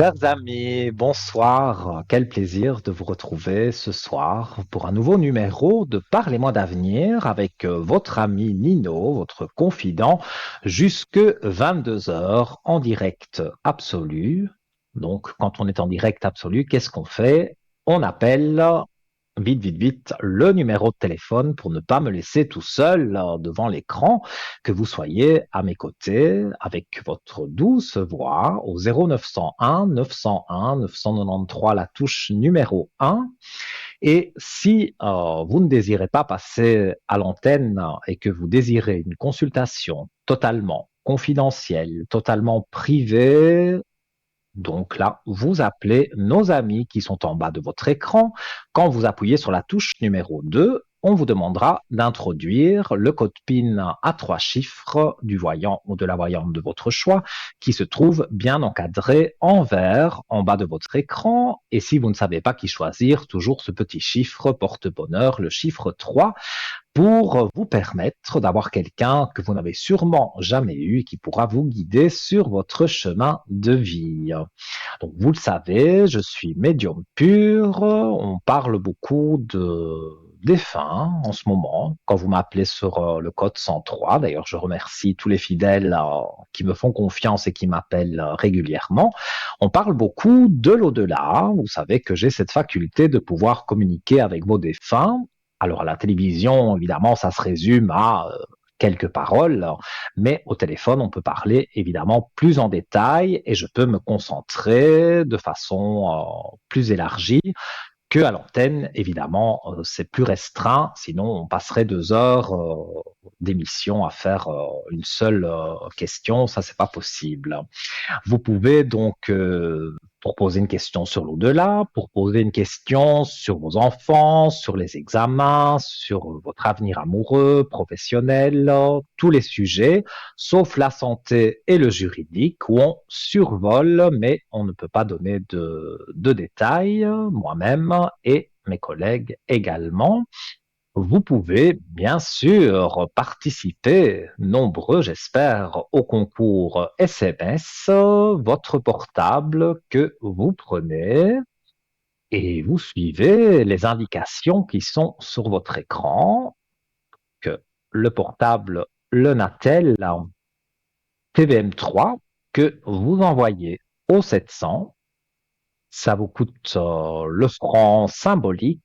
Chers amis, bonsoir. Quel plaisir de vous retrouver ce soir pour un nouveau numéro de Parlez-moi d'avenir avec votre ami Nino, votre confident, jusque 22 heures en direct absolu. Donc, quand on est en direct absolu, qu'est-ce qu'on fait? On appelle vite, vite, vite, le numéro de téléphone pour ne pas me laisser tout seul devant l'écran, que vous soyez à mes côtés avec votre douce voix au 0901 901 993, la touche numéro 1. Et si vous ne désirez pas passer à l'antenne et que vous désirez une consultation totalement confidentielle, totalement privée, donc là, vous appelez nos amis qui sont en bas de votre écran. Quand vous appuyez sur la touche numéro 2, on vous demandera d'introduire le code PIN à 3 chiffres du voyant ou de la voyante de votre choix qui se trouve bien encadré en vert en bas de votre écran. Et si vous ne savez pas qui choisir, toujours ce petit chiffre porte-bonheur, le chiffre 3, pour vous permettre d'avoir quelqu'un que vous n'avez sûrement jamais eu et qui pourra vous guider sur votre chemin de vie. Donc, vous le savez, je suis médium pur. On parle beaucoup de défunts en ce moment, quand vous m'appelez sur le code 103. D'ailleurs, je remercie tous les fidèles qui me font confiance et qui m'appellent régulièrement. On parle beaucoup de l'au-delà. Vous savez que j'ai cette faculté de pouvoir communiquer avec vos défunts. Alors, à la télévision, évidemment, ça se résume à quelques paroles, mais au téléphone, on peut parler évidemment plus en détail et je peux me concentrer de façon plus élargie que à l'antenne. Évidemment, c'est plus restreint, sinon on passerait 2 heures d'émission à faire une seule question, ça c'est pas possible. Vous pouvez donc, pour poser une question sur l'au-delà, pour poser une question sur vos enfants, sur les examens, sur votre avenir amoureux, professionnel, tous les sujets, sauf la santé et le juridique, où on survole, mais on ne peut pas donner de détails, moi-même et mes collègues également. Vous pouvez bien sûr participer, nombreux j'espère, au concours SMS, votre portable que vous prenez et vous suivez les indications qui sont sur votre écran, que le portable, le Natel TVM3 que vous envoyez au 700. Ça vous coûte le franc symbolique,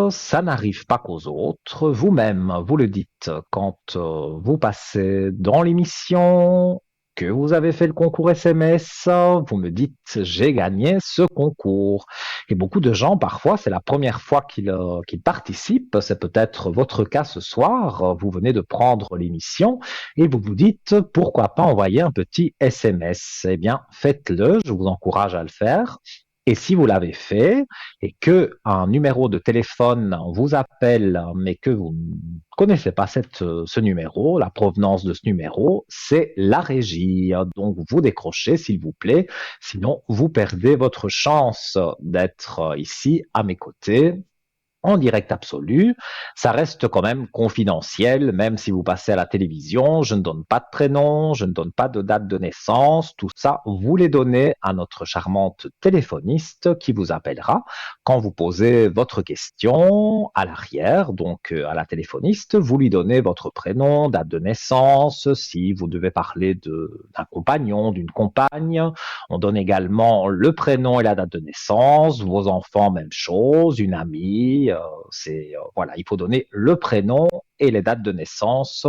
ça n'arrive pas qu'aux autres. Vous-même, vous le dites quand vous passez dans l'émission, que vous avez fait le concours SMS, vous me dites j'ai gagné ce concours. Et beaucoup de gens, parfois, c'est la première fois qu'ils participent. C'est peut-être votre cas ce soir. Vous venez de prendre l'émission et vous vous dites pourquoi pas envoyer un petit SMS. Eh bien, faites-le. Je vous encourage à le faire. Et si vous l'avez fait et que un numéro de téléphone vous appelle, mais que vous ne connaissez pas ce numéro, la provenance de ce numéro, c'est la régie. Donc vous décrochez, s'il vous plaît. Sinon, vous perdez votre chance d'être ici à mes côtés en direct absolu. Ça reste quand même confidentiel, même si vous passez à la télévision. Je ne donne pas de prénom, je ne donne pas de date de naissance. Tout ça, vous les donnez à notre charmante téléphoniste qui vous appellera quand vous posez votre question à l'arrière, donc à la téléphoniste. Vous lui donnez votre prénom, date de naissance, si vous devez parler d'un compagnon, d'une compagne. On donne également le prénom et la date de naissance, vos enfants, même chose, une amie. Voilà, il faut donner le prénom et les dates de naissance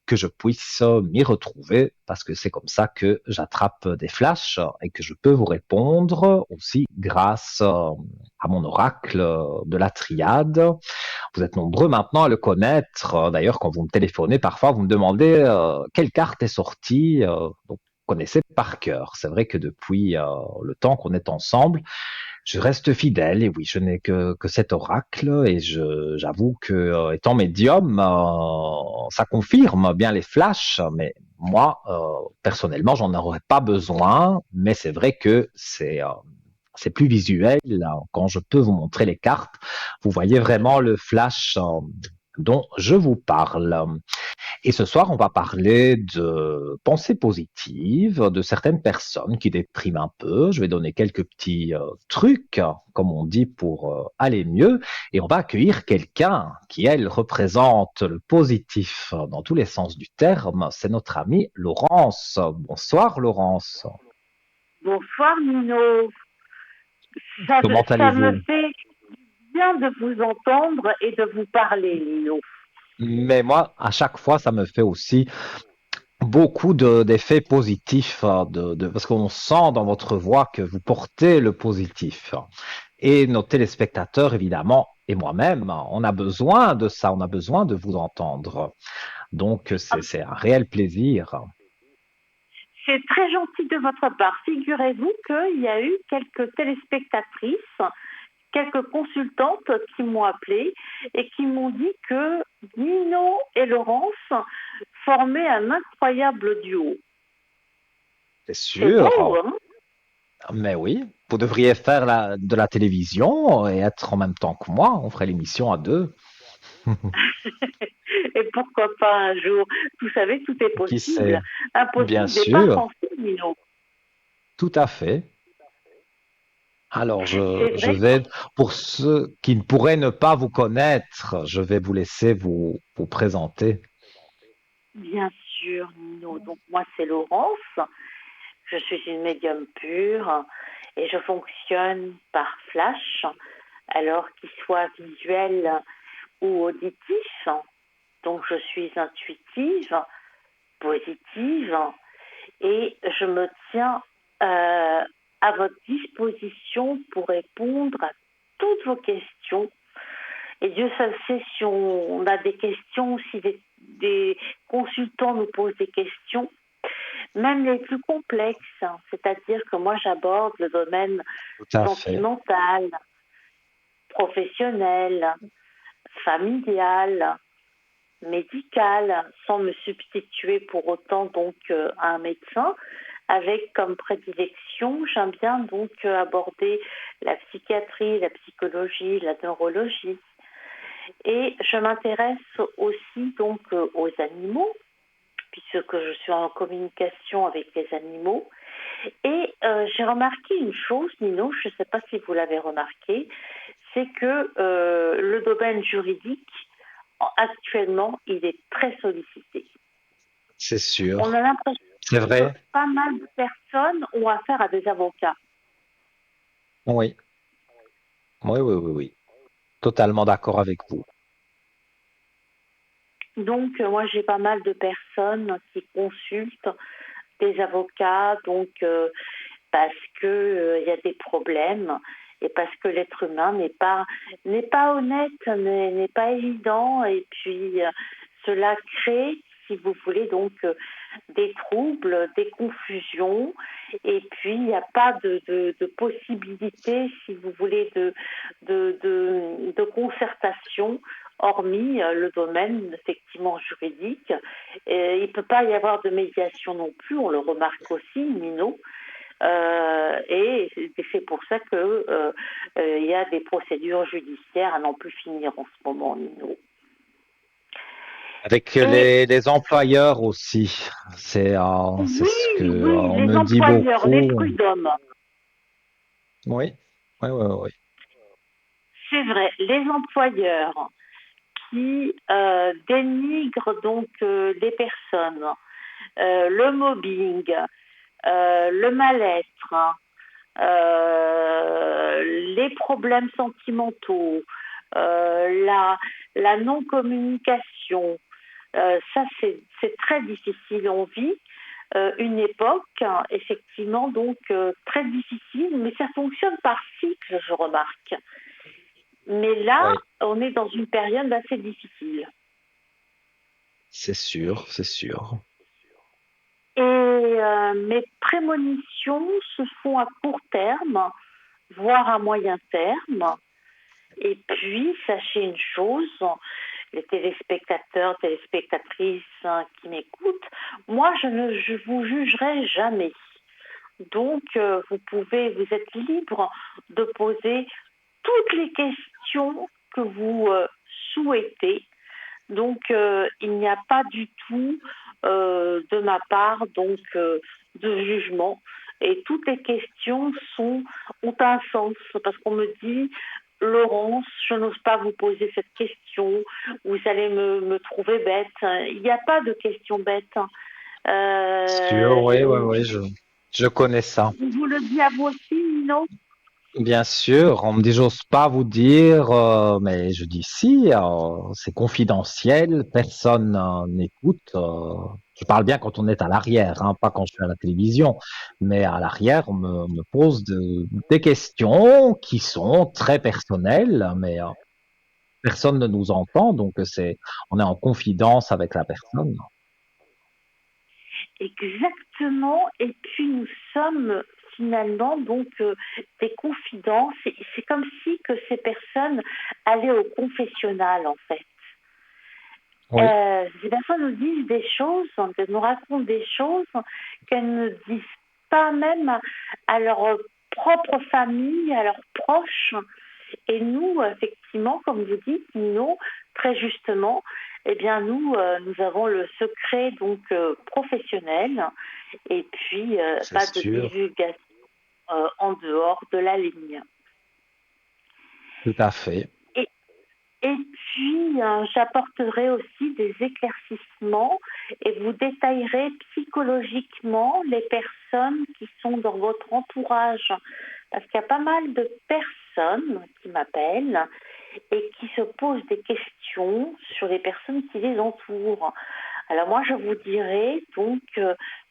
que je puisse m'y retrouver parce que c'est comme ça que j'attrape des flashs et que je peux vous répondre aussi grâce à mon oracle de la triade. Vous êtes nombreux maintenant à le connaître. D'ailleurs, quand vous me téléphonez, parfois vous me demandez quelle carte est sortie. Donc, vous connaissez par cœur. C'est vrai que depuis le temps qu'on est ensemble, je reste fidèle et oui, je n'ai que cet oracle et j'avoue que étant médium, ça confirme bien les flashs, mais moi, personnellement, j'en aurais pas besoin, mais c'est vrai que c'est plus visuel. Quand je peux vous montrer les cartes, vous voyez vraiment le flash dont je vous parle. Et ce soir, on va parler de pensées positives de certaines personnes qui dépriment un peu. Je vais donner quelques petits trucs, comme on dit, pour aller mieux. Et on va accueillir quelqu'un qui, elle, représente le positif dans tous les sens du terme. C'est notre amie Laurence. Bonsoir, Laurence. Bonsoir Nino, ça, Comment ça me allez-vous? fait bien de vous entendre et de vous parler Nino. Mais moi, à chaque fois, ça me fait aussi beaucoup d'effets positifs, parce qu'on sent dans votre voix que vous portez le positif. Et nos téléspectateurs, évidemment, et moi-même, on a besoin de ça, on a besoin de vous entendre. Donc, Ah, c'est un réel plaisir. c'est très gentil de votre part. Figurez-vous qu'il y a eu quelques téléspectatrices, quelques consultantes qui m'ont appelé et qui m'ont dit que Nino et Laurence formaient un incroyable duo. C'est C'est beau, sûr. hein? Mais oui, vous devriez faire de la télévision et être en même temps que moi. On ferait l'émission à deux. Et pourquoi pas un jour? Vous savez, tout est Qui sait? possible. Bien Impossible n'est pas sûr, pensé, Nino. tout à fait. Alors, C'est je vrai. vais, pour ceux qui ne pourraient ne pas vous connaître, je vais vous laisser vous présenter. Bien sûr, Nino. Donc moi, c'est Laurence. Je suis une médium pure et je fonctionne par flash, alors qu'il soit visuel ou auditif. Donc je suis intuitive, positive et je me tiens euh, à votre disposition pour répondre à toutes vos questions. Et Dieu seul sait si on a des questions, si des consultants nous posent des questions, même les plus complexes, hein. C'est-à-dire que moi j'aborde le domaine Tout à fait. sentimental, professionnel, familial, médical, sans me substituer pour autant donc à un médecin, avec comme prédilection, j'aime bien donc aborder la psychiatrie, la psychologie, la neurologie. Et je m'intéresse aussi donc aux animaux, puisque je suis en communication avec les animaux. Et j'ai remarqué une chose, Nino, je ne sais pas si vous l'avez remarqué, c'est que le domaine juridique, actuellement, il est très sollicité. C'est On sûr. a l'impression C'est que vrai. pas mal de personnes ont affaire à des avocats. Oui. Oui, oui, oui, oui. Totalement d'accord avec vous. Donc, moi, j'ai pas mal de personnes qui consultent des avocats, donc parce que il y a des problèmes et parce que l'être humain n'est pas honnête, n'est pas évident, et puis cela crée, si vous voulez, donc des troubles, des confusions, et puis il n'y a pas de possibilité, si vous voulez, de concertation, hormis le domaine effectivement juridique. Il ne peut pas y avoir de médiation non plus, on le remarque aussi, Mino. Et c'est pour ça que il y a des procédures judiciaires à n'en plus finir en ce moment, Nino. Avec Et les employeurs aussi. C'est ce que oui, oui, on les me dit employeurs, les beaucoup. prud'hommes, Oui. Oui, oui, oui. c'est vrai, les employeurs qui dénigrent donc les personnes, le mobbing, le mal-être, hein, les problèmes sentimentaux, la non-communication. Ça, c'est très difficile. On vit une époque, hein, effectivement, donc très difficile, mais ça fonctionne par cycle, je remarque. Mais là, Oui, on est dans une période assez difficile. c'est sûr, c'est sûr. Et mes prémonitions se font à court terme, voire à moyen terme. Et puis, sachez une chose, les téléspectateurs, téléspectatrices hein, qui m'écoutent, moi, je vous jugerai jamais. Donc, vous êtes libre de poser toutes les questions que vous souhaitez. Donc, il n'y a pas du tout de ma part donc de jugement. Et toutes les questions ont un sens parce qu'on me dit, Laurence, je n'ose pas vous poser cette question, vous allez me trouver bête. Il n'y a pas de question bête. Sûr, oui, oui, oui, je connais ça. On vous le dit à vous aussi, non? Bien sûr, on me dit j'ose pas vous dire, mais je dis si, c'est confidentiel, personne n'écoute. Je parle bien quand on est à l'arrière, hein, pas quand je suis à la télévision, mais à l'arrière, on me pose des questions qui sont très personnelles, mais personne ne nous entend, donc on est en confidence avec la personne. Exactement. Et puis nous sommes finalement donc des confidents. C'est comme si que ces personnes allaient au confessionnal en fait. Oui, Ces personnes nous disent des choses, elles nous racontent des choses qu'elles ne disent pas même à leur propre famille, à leurs proches. Et nous, effectivement, comme vous dites, nous, très justement, eh bien, nous avons le secret donc professionnel et puis c'est pas de sûr, divulgation en dehors de la ligne. tout à fait. Et, et puis, j'apporterai aussi des éclaircissements et vous détaillerai psychologiquement les personnes qui sont dans votre entourage. Parce qu'il y a pas mal de personnes qui m'appellent et qui se posent des questions sur les personnes qui les entourent. Alors moi, je vous dirai donc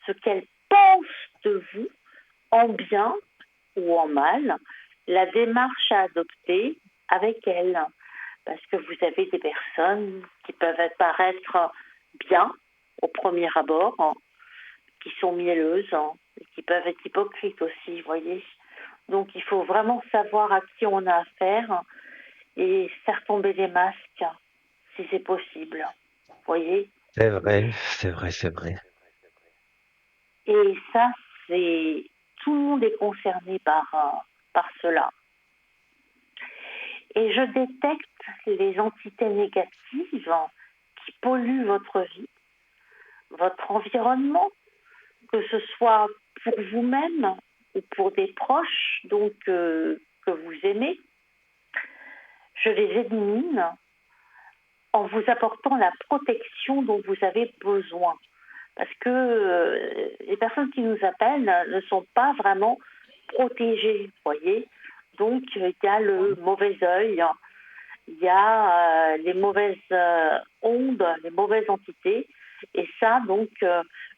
ce qu'elles pensent de vous, en bien ou en mal, la démarche à adopter avec elles. Parce que vous avez des personnes qui peuvent paraître bien au premier abord, hein, qui sont mielleuses, hein, et qui peuvent être hypocrites aussi, vous voyez. Donc il faut vraiment savoir à qui on a affaire et faire tomber les masques si c'est possible. Vous voyez. C'est vrai, c'est vrai, c'est vrai. Et ça, c'est tout le monde est concerné par cela. Et je détecte les entités négatives qui polluent votre vie, votre environnement, que ce soit pour vous-même ou pour des proches donc que vous aimez. Je les élimine en vous apportant la protection dont vous avez besoin. Parce que les personnes qui nous appellent ne sont pas vraiment protégées, vous voyez. Donc, il y a le mauvais œil, il y a les mauvaises ondes, les mauvaises entités. Et ça, donc,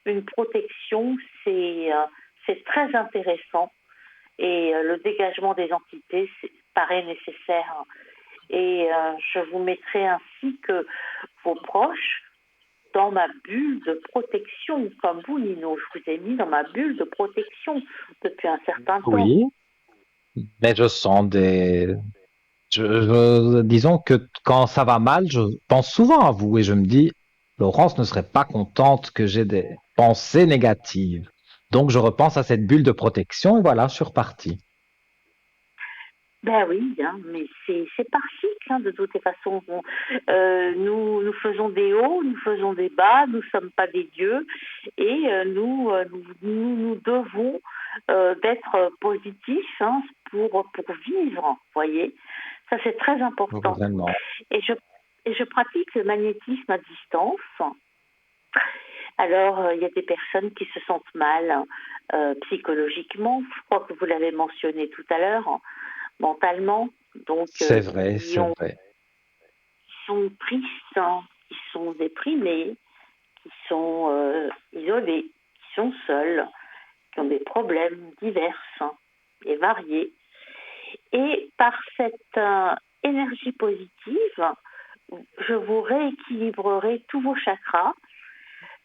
une protection, c'est très intéressant. Et le dégagement des entités paraît nécessaire. Et je vous mettrai ainsi que vos proches dans ma bulle de protection, comme vous, Nino. Je vous ai mis dans ma bulle de protection depuis un certain temps. Oui, mais je sens disons que quand ça va mal, je pense souvent à vous et je me dis, Laurence ne serait pas contente que j'ai des pensées négatives. Donc je repense à cette bulle de protection et voilà, je suis reparti. Ben oui, hein, mais c'est par cycle, hein, de toutes les façons. Nous faisons des hauts, nous faisons des bas, nous ne sommes pas des dieux et nous devons d'être positifs, hein, pour vivre, vous voyez. Ça, c'est très important. Vraiment. Et je, et je pratique le magnétisme à distance. Alors, il y a des personnes qui se sentent mal psychologiquement, je crois que vous l'avez mentionné tout à l'heure, hein, mentalement, donc C'est vrai, qui c'est vrai. sont tristes, hein, qui sont déprimés, qui sont isolés, qui sont seuls, qui ont des problèmes divers hein, et variés. Et par cette énergie positive, je vous rééquilibrerai tous vos chakras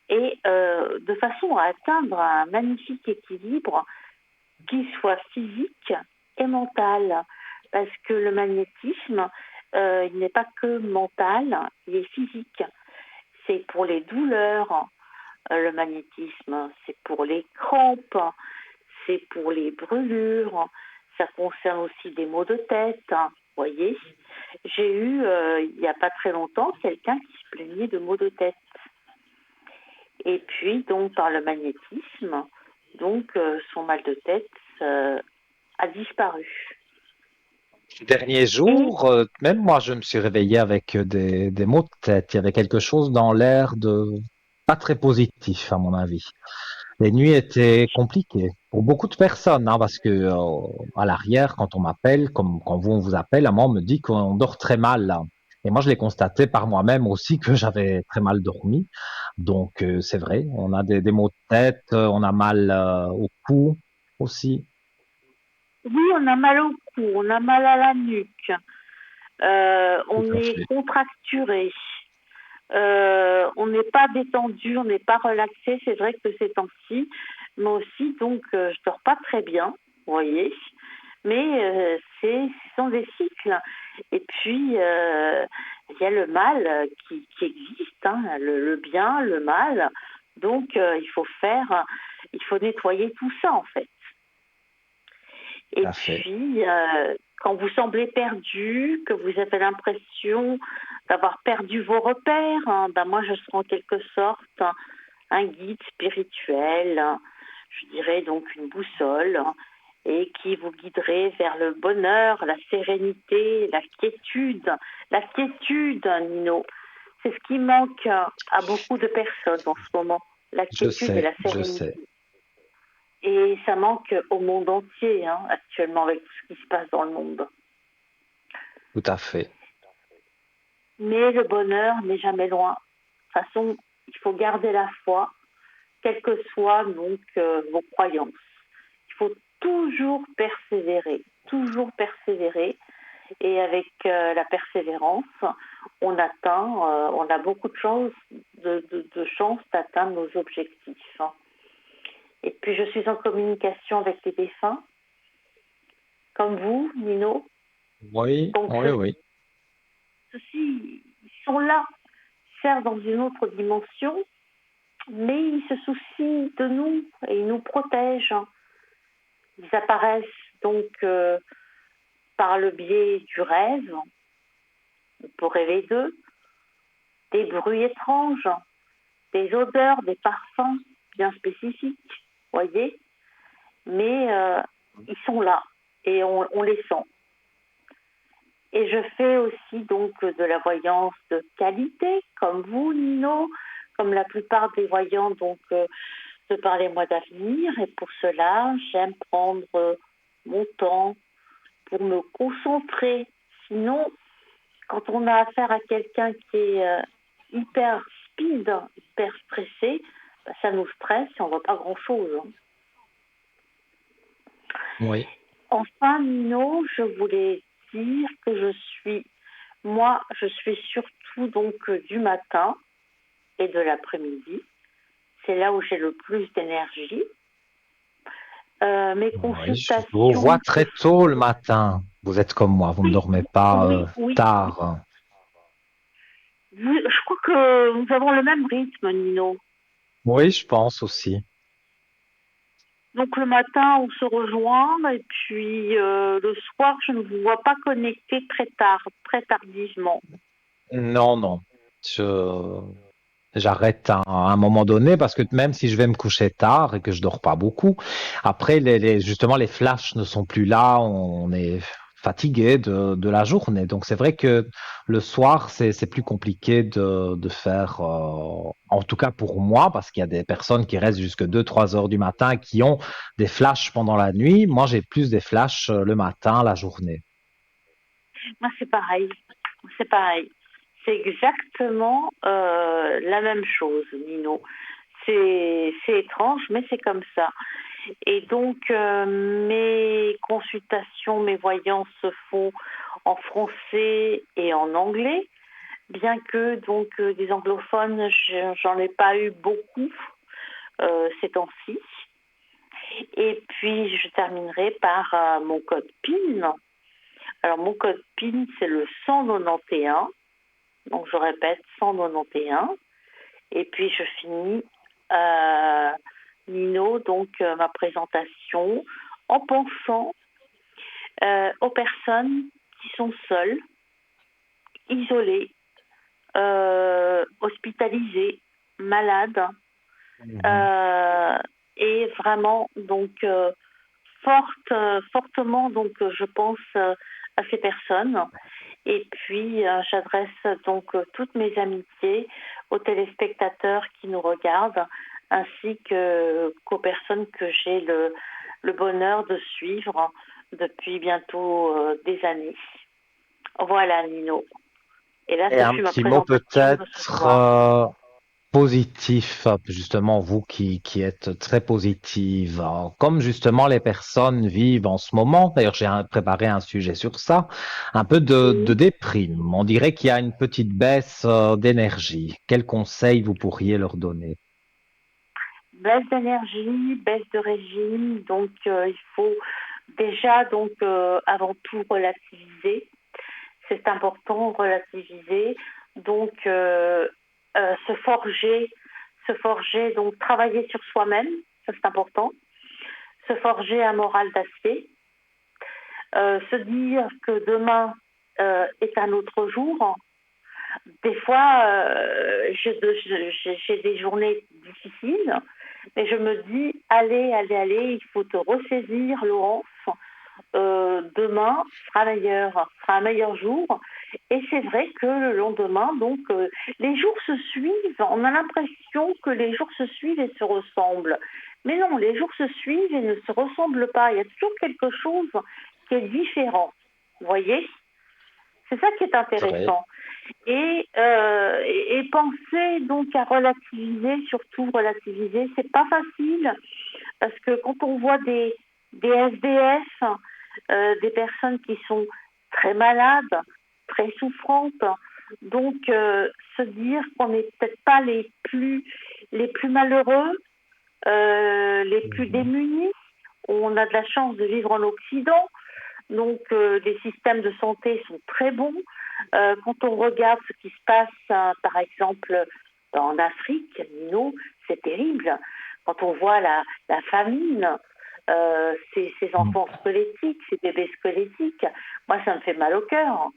et de façon à atteindre un magnifique équilibre qui soit physique et mental. Parce que le magnétisme, il n'est pas que mental, il est physique. C'est pour les douleurs, le magnétisme, c'est pour les crampes, c'est pour les brûlures, ça concerne aussi des maux de tête, vous voyez. J'ai eu, il n'y a pas très longtemps, quelqu'un qui se plaignait de maux de tête. Et puis, donc, par le magnétisme, donc, son mal de tête a disparu. Ces derniers Et jours, même moi, je me suis réveillé avec des maux de tête. Il y avait quelque chose dans l'air de pas très positif, à mon avis. Les nuits étaient compliquées pour beaucoup de personnes, hein, parce que à l'arrière, quand on m'appelle, comme quand vous on vous appelle, moi on me dit qu'on dort très mal, là. Et moi, je l'ai constaté par moi-même aussi que j'avais très mal dormi. Donc, c'est vrai, on a des maux de tête, on a mal au cou aussi. oui, on a mal au cou, on a mal à la nuque, Tout on à est fait. contracturé, on n'est pas détendu, on n'est pas relaxé. C'est vrai que ces temps-ci, moi aussi, donc, je dors pas très bien, vous voyez. Mais ce sont des cycles. Et puis, il y a le mal qui existe, hein, le bien, le mal. Donc, il faut nettoyer tout ça, en fait. Tout Et à fait. puis, quand vous semblez perdu, que vous avez l'impression d'avoir perdu vos repères, hein, ben moi, je serai en quelque sorte un guide spirituel, hein, je dirais donc une boussole, hein, et qui vous guiderait vers le bonheur, la sérénité, la quiétude. La quiétude, Nino, c'est ce qui manque à beaucoup de personnes en ce moment, la quiétude et la Je sais, sérénité. Et ça manque au monde entier, hein, actuellement, avec tout ce qui se passe dans le monde. tout à fait. Mais le bonheur n'est jamais loin. De toute façon, il faut garder la foi, quelles que soient donc vos croyances. Il faut toujours persévérer. Et avec la persévérance, on a beaucoup de chances d'atteindre nos objectifs, hein. Et puis je suis en communication avec les défunts, comme vous, Nino. Oui, Donc oui, oui. ceux-ci, ils sont là, certes dans une autre dimension, mais ils se soucient de nous et ils nous protègent. Ils apparaissent donc par le biais du rêve, on peut rêver d'eux, des bruits étranges, des odeurs, des parfums bien spécifiques, voyez, mais ils sont là et on les sent. Et je fais aussi donc de la voyance de qualité, comme vous, Nino, comme la plupart des voyants, donc de par les mois d'avenir. Et pour cela, j'aime prendre mon temps pour me concentrer. Sinon, quand on a affaire à quelqu'un qui est hyper speed, hyper stressé, bah, ça nous stresse et on ne voit pas grand-chose, hein. Oui. Enfin, Nino, je voulais dire que je suis surtout donc du matin et de l'après-midi. C'est là où j'ai le plus d'énergie. Mes Oui, je vous vois consultations se très tôt le matin. Vous êtes comme moi, vous ne Oui, dormez pas oui, oui. tard. Je crois que nous avons le même rythme, Nino. Oui, je pense aussi. Donc le matin, on se rejoint et puis le soir, je ne vous vois pas connecté très tard, très tardivement. Non, non. Je, J'arrête à un moment donné parce que même si je vais me coucher tard et que je dors pas beaucoup, après justement les flashs ne sont plus là, on est fatigué de la journée. Donc c'est vrai que le soir c'est plus compliqué de faire, en tout cas pour moi, parce qu'il y a des personnes qui restent jusque 2 3 heures du matin et qui ont des flashs pendant la nuit. Moi j'ai plus des flashs le matin, la journée. Moi, c'est pareil. C'est pareil. C'est exactement la même chose, Nino. C'est étrange, mais c'est comme ça. Et donc, mes consultations, mes voyances se font en français et en anglais, bien que donc des anglophones, j'en ai pas eu beaucoup ces temps-ci. Et puis, je terminerai par mon code PIN. Alors, mon code PIN, c'est le 191. Donc, je répète, 191. Et puis, je finis, euh, Nino, donc ma présentation, en pensant aux personnes qui sont seules, isolée, hospitalisée, malade, Mhm. euh, et vraiment donc fortement donc je pense à ces personnes. Et puis j'adresse donc toutes mes amitiés aux téléspectateurs qui nous regardent, ainsi qu'aux personnes que j'ai le bonheur de suivre depuis bientôt des années. Voilà, Nino. Et là, Et ce un fut ma petit mot présentation de ce peut-être soir. positif, justement, vous qui êtes très positive, hein, comme justement les personnes vivent en ce moment, d'ailleurs préparé un sujet sur ça, un peu de Oui. déprime. On dirait qu'il y a une petite baisse d'énergie. Quels conseils vous pourriez leur donner? Baisse d'énergie, baisse de régime, donc il faut déjà donc avant tout relativiser. C'est important relativiser, donc se forger, donc travailler sur soi-même, ça c'est important. Se forger un moral d'acier, se dire que demain est un autre jour. Des fois, j'ai des journées difficiles, mais je me dis, allez, il faut te ressaisir, Laurence. Demain sera un meilleur jour. Et c'est vrai que le lendemain, donc, les jours se suivent. On a l'impression que les jours se suivent et se ressemblent. Mais non, les jours se suivent et ne se ressemblent pas. Il y a toujours quelque chose qui est différent. Vous voyez? C'est ça qui est Vrai. intéressant. Et penser donc à relativiser, surtout relativiser, c'est pas facile parce que quand on voit des SDF, des personnes qui sont très malades, très souffrantes, donc se dire qu'on n'est peut-être pas les plus malheureux, les plus Mhm. démunis. On a de la chance de vivre en Occident, donc les systèmes de santé sont très bons. Quand on regarde ce qui se passe, par exemple, en Afrique, Nino, c'est terrible. Quand on voit la famine, ces enfants squelettiques, ces bébés squelettiques, moi, ça me fait mal au cœur.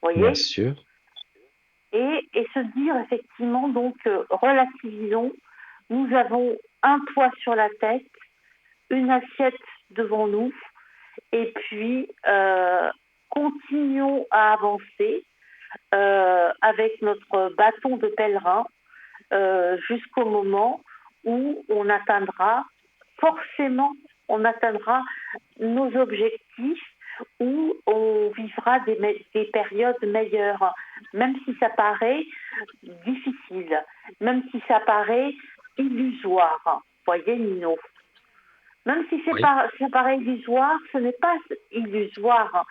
Vous Bien voyez? sûr. Et se dire effectivement, donc, relativisons. Nous avons un toit sur la tête, une assiette devant nous, et puis continuons à avancer avec notre bâton de pèlerin jusqu'au moment où forcément, on atteindra nos objectifs, où on vivra des périodes meilleures, même si ça paraît difficile, même si ça paraît illusoire. Voyez, Nino. Même si Oui. ça paraît illusoire, ce n'est pas illusoire.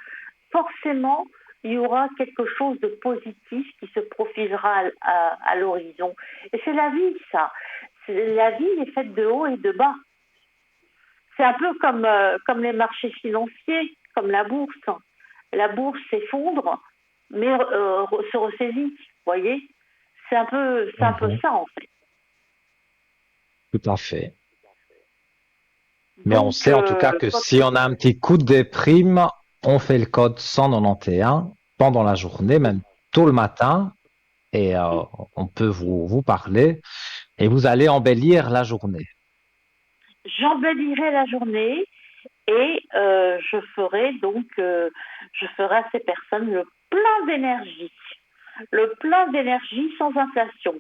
Forcément, il y aura quelque chose de positif qui se profilera à l'horizon. Et c'est la vie, ça. La vie est faite de haut et de bas. C'est un peu comme les marchés financiers, comme la bourse. La bourse s'effondre, mais se ressaisit. Vous voyez? C'est un peu Mhm. ça, en fait. Tout à fait. Mais on Donc, sait en tout cas que si on a un petit coup de déprime, on fait le code 191 pendant la journée, même tôt le matin, et on peut vous parler et vous allez embellir la journée. j'embellirai la journée. Et je ferai à ces personnes le plein d'énergie sans inflation.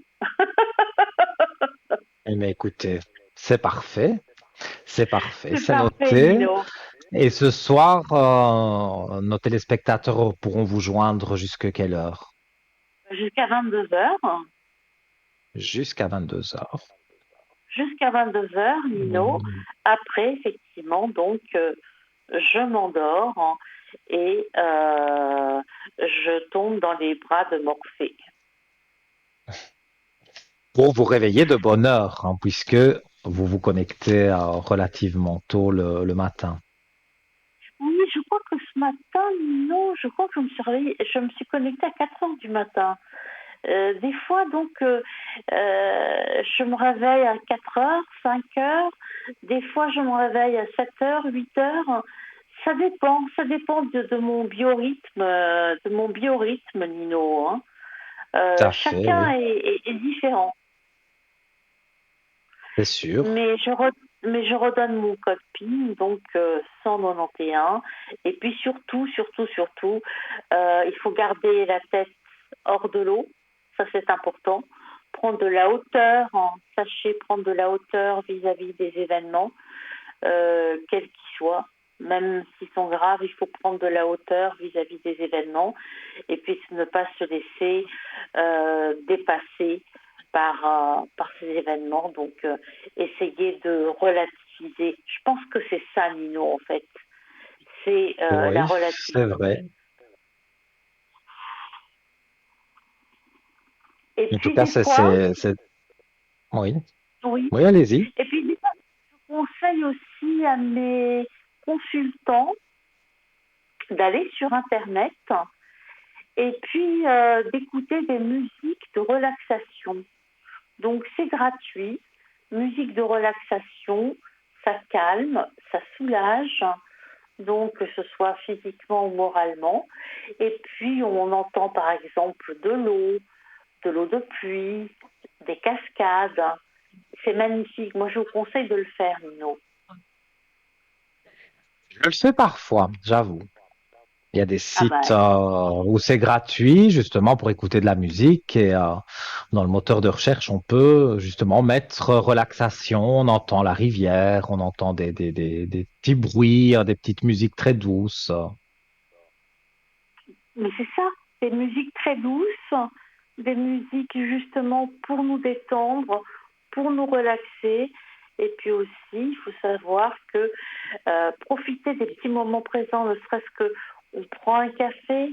Eh bien, écoutez, c'est parfait, C'est c'est parfait, noté. Nino. Et ce soir, nos téléspectateurs pourront vous joindre jusqu'à quelle heure? Jusqu'à 22 heures. Jusqu'à 22 heures. Jusqu'à 22 heures, Nino. Mhm. Après, effectivement, donc, je m'endors et je tombe dans les bras de Morphée. Pour vous réveiller de bonne heure, hein, puisque vous vous connectez relativement tôt le matin. Oui, je crois que ce matin, Nino, je crois que je me suis connectée à 4 heures du matin. Des fois, donc, je me réveille à 4 heures, 5 heures. Des fois, je me réveille à 7 heures, 8 heures. Ça dépend de mon biorhythme, Nino, hein. Tout à fait, Chacun oui, est différent, c'est sûr. mais mais je redonne mon code PIN, donc 191. Et puis surtout, il faut garder la tête hors de l'eau, ça c'est important. Prendre de la hauteur, sachez prendre de la hauteur vis-à-vis des événements, quels qu'ils soient. Même s'ils sont graves, il faut prendre de la hauteur vis-à-vis des événements et puis ne pas se laisser dépasser par ces événements. Donc, essayer de relativiser. Je pense que c'est ça, Nino, en fait. C'est la Oui, c'est relativité. vrai. Et En tout puis, cas, des fois, Oui, oui. oui, allez-y. Et puis, des fois, je conseille aussi à mes consultants d'aller sur Internet et puis d'écouter des musiques de relaxation. Donc c'est gratuit, musique de relaxation, ça calme, ça soulage, donc que ce soit physiquement ou moralement. Et puis on entend par exemple de l'eau de pluie, des cascades. C'est magnifique. Moi je vous conseille de le faire, Nino. Je le fais parfois, j'avoue. Il y a des Ah sites bah, où c'est gratuit, justement, pour écouter de la musique. Et dans le moteur de recherche, on peut justement mettre relaxation. On entend la rivière, on entend des petits bruits, des petites musiques très douces. mais c'est ça, des musiques très douces, des musiques justement pour nous détendre, pour nous relaxer. Et puis aussi, il faut savoir que profiter des petits moments présents, ne serait-ce que on prend un café,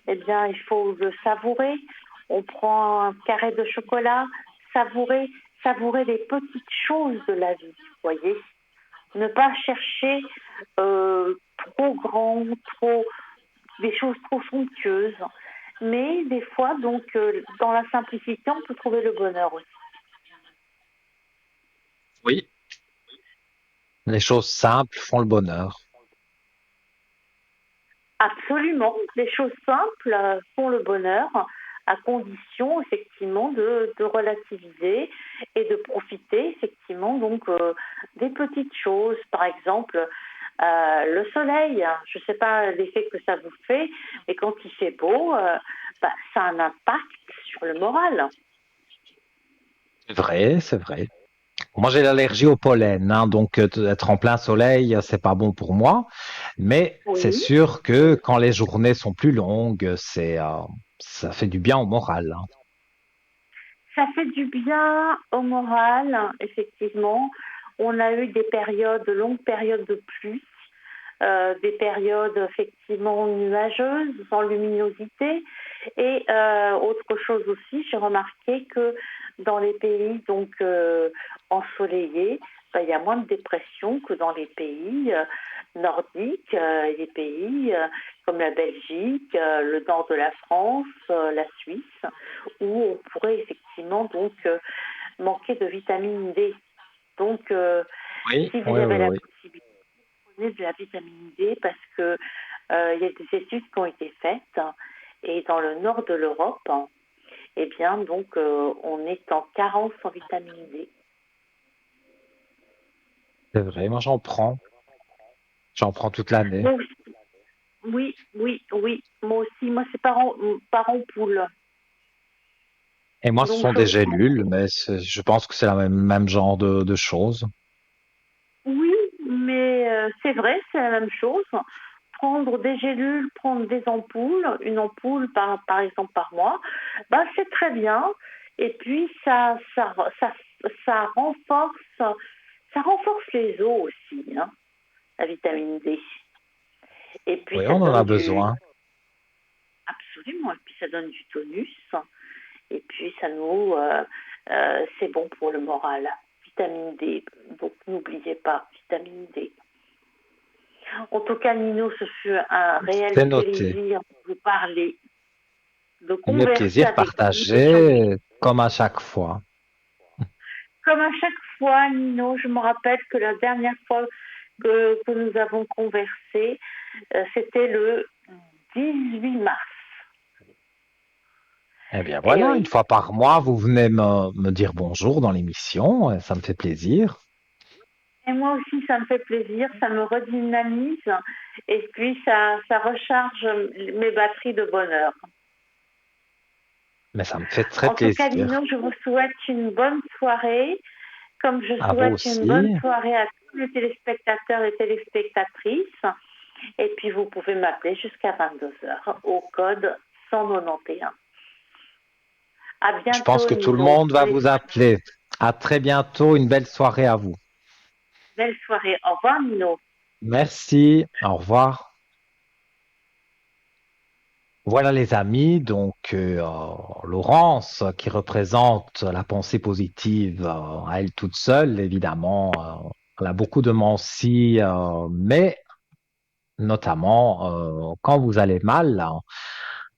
eh bien il faut le savourer. On prend un carré de chocolat, savourer, savourer les petites choses de la vie, voyez. Ne pas chercher trop grand, trop des choses trop somptueuses. Mais des fois, donc, dans la simplicité, on peut trouver le bonheur aussi. Oui. Les choses simples font le bonheur. Absolument, les choses simples font le bonheur, à condition effectivement de relativiser et de profiter effectivement donc des petites choses. Par exemple, le soleil, je ne sais pas l'effet que ça vous fait, mais quand il fait beau, bah, ça a un impact sur le moral. C'est vrai, c'est vrai. Moi, j'ai l'allergie au pollen, hein, donc être en plein soleil, c'est pas bon pour moi. Mais c'est Oui. sûr que quand les journées sont plus longues, ça fait du bien au moral, hein. Ça fait du bien au moral, effectivement. On a eu des périodes, de longues périodes de pluie, des périodes effectivement nuageuses, sans luminosité. Et autre chose aussi, j'ai remarqué que dans les pays donc ensoleillés, ben, il y a moins de dépression que dans les pays nordiques, les pays comme la Belgique, le nord de la France, la Suisse, où on pourrait effectivement donc manquer de vitamine D. Donc, Oui, si vous oui, avez oui, la oui. possibilité, prenez de la vitamine D parce que il y a des études qui ont été faites et dans le nord de l'Europe, eh bien donc on est en carence en vitamine D. C'est vrai, moi j'en prends. J'en prends toute l'année. Moi aussi, oui, moi aussi, moi c'est par ampoule. Et moi, ce Donc sont je des prends, gélules, mais je pense que c'est le même genre de choses. oui, mais c'est vrai, c'est la même chose. Prendre des gélules, prendre des ampoules, une ampoule par exemple par mois, bah, c'est très bien. Et puis ça ça renforce les os aussi, hein, la vitamine D. Et puis Oui, ça on en a donne du besoin. absolument, et puis ça donne du tonus. Et puis ça nous c'est bon pour le moral. Vitamine D, donc n'oubliez pas, vitamine D. En tout cas, Nino, ce fut un réel C'est noté. plaisir de vous parler, de Le converser plaisir avec vous, d'échanger. partagé, comme à chaque fois. Comme à chaque fois, Nino, je me rappelle que la dernière fois, que nous avons conversé, c'était le 18 mars. Eh bien Et voilà, une oui. fois par mois, vous venez me dire bonjour dans l'émission, et ça me fait plaisir. Et moi aussi, ça me fait plaisir, ça me redynamise et puis ça recharge mes batteries de bonheur. Mais ça me fait très En tout cas, plaisir. Lino, je vous souhaite une bonne soirée, comme je À vous souhaite une bonne aussi. soirée à tous les téléspectateurs et téléspectatrices. Et puis, vous pouvez m'appeler jusqu'à 22 heures au code 191. À Je pense bientôt, que tout le Nino. monde va Prenez vous soin de vous. appeler. À très bientôt, une belle soirée à vous. Belle soirée. Au revoir, Nino. Merci, au revoir. Voilà les amis, donc Laurence qui représente la pensée positive à elle toute seule, évidemment, elle a beaucoup de mentis, mais notamment quand vous allez mal,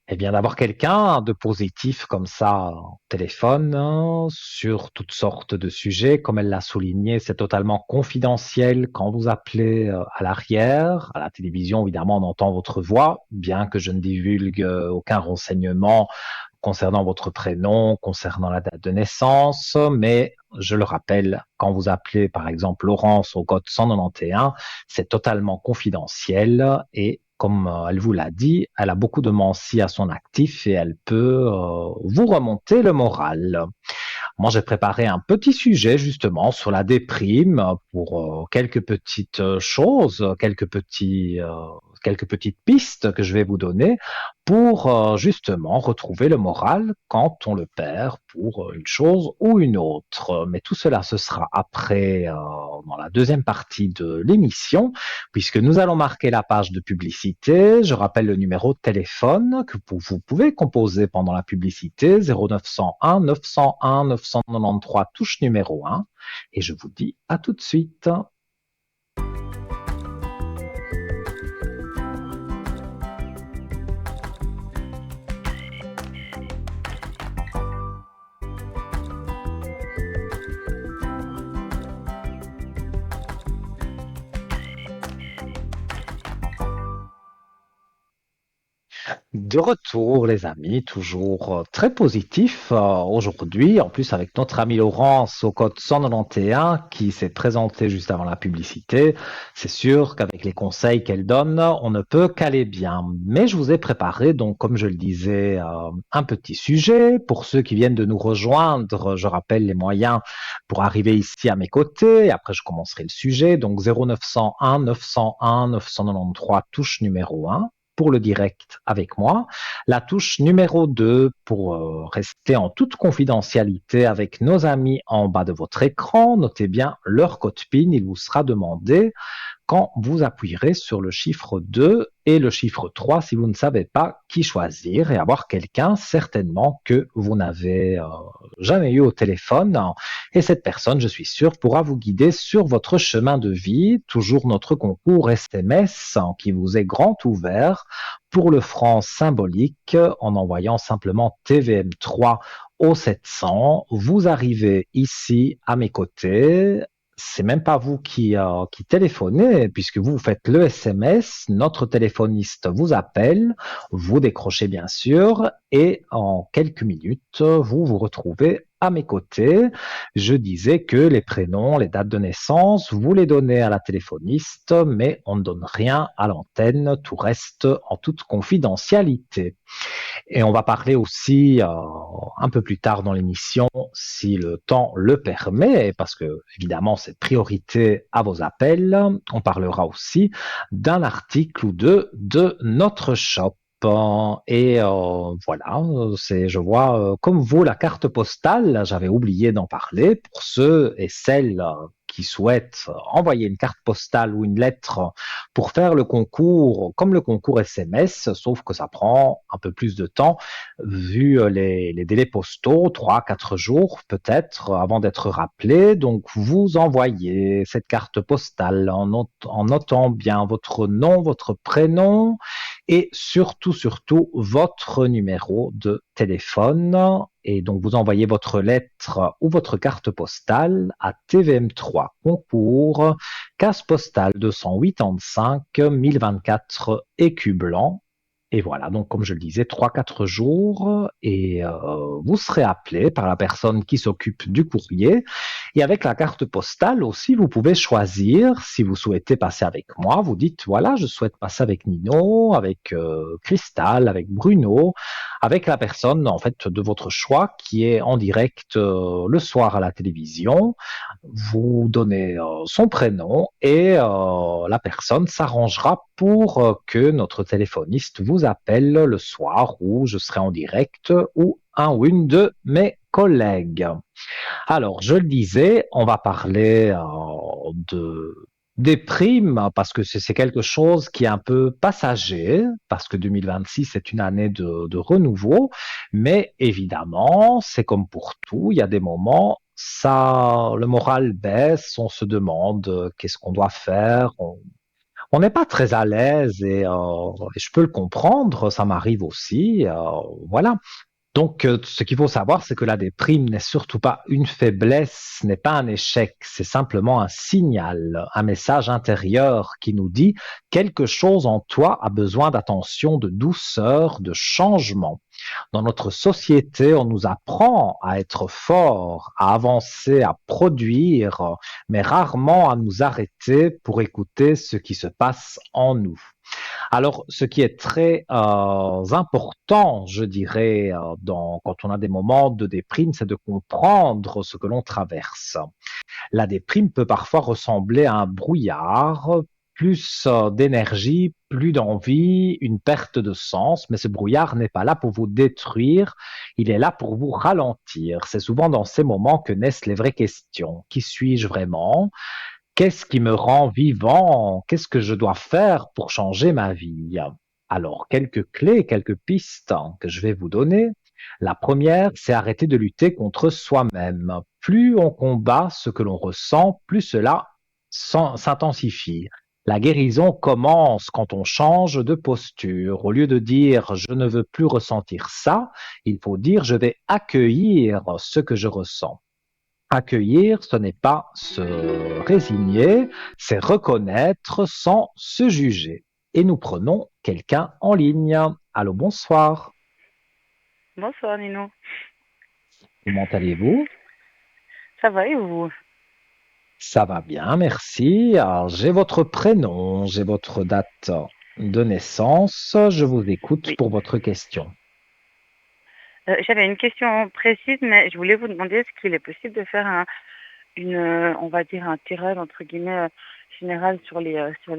eh bien, d'avoir quelqu'un de positif comme ça au téléphone sur toutes sortes de sujets, comme elle l'a souligné, c'est totalement confidentiel. Quand vous appelez à l'arrière, à la télévision, évidemment, on entend votre voix, bien que je ne divulgue aucun renseignement concernant votre prénom, concernant la date de naissance, mais je le rappelle, quand vous appelez par exemple Laurence au code 191, c'est totalement confidentiel et comme elle vous l'a dit, elle a beaucoup de mentis à son actif et elle peut vous remonter le moral. Moi, j'ai préparé un petit sujet justement sur la déprime pour quelques petites choses, quelques petites pistes que je vais vous donner pour justement retrouver le moral quand on le perd pour une chose ou une autre. Mais tout cela, ce sera après, dans la deuxième partie de l'émission, puisque nous allons marquer la page de publicité. Je rappelle le numéro de téléphone que vous pouvez composer pendant la publicité, 0901 901 993, touche numéro 1. Et je vous dis à tout de suite. De retour, les amis, toujours très positif aujourd'hui, en plus avec notre ami Laurence au code 191 qui s'est présenté juste avant la publicité. C'est sûr qu'avec les conseils qu'elle donne, on ne peut qu'aller bien. Mais je vous ai préparé, donc comme je le disais, un petit sujet. Pour ceux qui viennent de nous rejoindre, je rappelle les moyens pour arriver ici à mes côtés. Et après, je commencerai le sujet. Donc 0901 901 993, touche numéro 1 pour le direct avec moi. La touche numéro 2 pour rester en toute confidentialité avec nos amis en bas de votre écran. Notez bien leur code PIN, il vous sera demandé quand vous appuierez sur le chiffre 2 et le chiffre 3 si vous ne savez pas qui choisir et avoir quelqu'un certainement que vous n'avez jamais eu au téléphone. Et cette personne, je suis sûr, pourra vous guider sur votre chemin de vie. Toujours notre concours SMS qui vous est grand ouvert pour le franc symbolique en envoyant simplement TVM3 au 700. Vous arrivez ici à mes côtés, c'est même pas vous qui téléphonez, puisque vous faites le SMS, notre téléphoniste vous appelle, vous décrochez bien sûr, et en quelques minutes, vous vous retrouvez à mes côtés. Je disais que les prénoms, les dates de naissance, vous les donnez à la téléphoniste, mais on ne donne rien à l'antenne, tout reste en toute confidentialité. Et on va parler aussi un peu plus tard dans l'émission, si le temps le permet, parce que évidemment c'est priorité à vos appels. On parlera aussi d'un article ou deux de notre shop. Et voilà, c'est, je vois comme vous la carte postale, j'avais oublié d'en parler pour ceux et celles qui souhaitent envoyer une carte postale ou une lettre pour faire le concours, comme le concours SMS, sauf que ça prend un peu plus de temps, vu les délais postaux, 3, 4 jours peut-être, avant d'être rappelé. Donc, vous envoyez cette carte postale en notant bien votre nom, votre prénom et surtout, votre numéro de téléphone. Et donc, vous envoyez votre lettre ou votre carte postale à TVM3 Concours case postale 285 1024 Écu Blanc. Et voilà, donc comme je le disais, 3 4 jours et vous serez appelé par la personne qui s'occupe du courrier. Et avec la carte postale aussi, vous pouvez choisir si vous souhaitez passer avec moi. Vous dites, voilà, je souhaite passer avec Nino, avec Cristal, avec Bruno, avec la personne en fait de votre choix qui est en direct le soir à la télévision. Vous donnez son prénom et la personne s'arrangera pour que notre téléphoniste vous appelle le soir où je serai en direct ou un ou une de mes collègues. Alors, je le disais, on va parler de des primes parce que c'est quelque chose qui est un peu passager, parce que 2026 est une année de renouveau, mais évidemment, c'est comme pour tout, il y a des moments, ça, le moral baisse, on se demande qu'est-ce qu'on doit faire, on n'est pas très à l'aise et je peux le comprendre, ça m'arrive aussi, voilà. Donc, ce qu'il faut savoir, c'est que la déprime n'est surtout pas une faiblesse, n'est pas un échec, c'est simplement un signal, un message intérieur qui nous dit quelque chose en toi a besoin d'attention, de douceur, de changement. Dans notre société, on nous apprend à être fort, à avancer, à produire, mais rarement à nous arrêter pour écouter ce qui se passe en nous. Alors, ce qui est très important, je dirais, quand on a des moments de déprime, c'est de comprendre ce que l'on traverse. La déprime peut parfois ressembler à un brouillard, plus d'énergie, plus d'envie, une perte de sens, mais ce brouillard n'est pas là pour vous détruire, il est là pour vous ralentir. C'est souvent dans ces moments que naissent les vraies questions. Qui suis-je vraiment? Qu'est-ce qui me rend vivant? Qu'est-ce que je dois faire pour changer ma vie? Alors, quelques clés, quelques pistes que je vais vous donner. La première, c'est arrêter de lutter contre soi-même. Plus on combat ce que l'on ressent, plus cela s'intensifie. La guérison commence quand on change de posture. Au lieu de dire je ne veux plus ressentir ça, il faut dire je vais accueillir ce que je ressens. Accueillir, ce n'est pas se résigner, c'est reconnaître sans se juger. Et nous prenons quelqu'un en ligne. Allô, bonsoir. Bonsoir Nino. Comment allez-vous? Ça va et vous? Ça va bien, merci. Alors, j'ai votre prénom, j'ai votre date de naissance. Je vous écoute Oui. pour votre question. J'avais une question précise, mais je voulais vous demander est-ce qu'il est possible de faire on va dire un tirage entre guillemets général sur les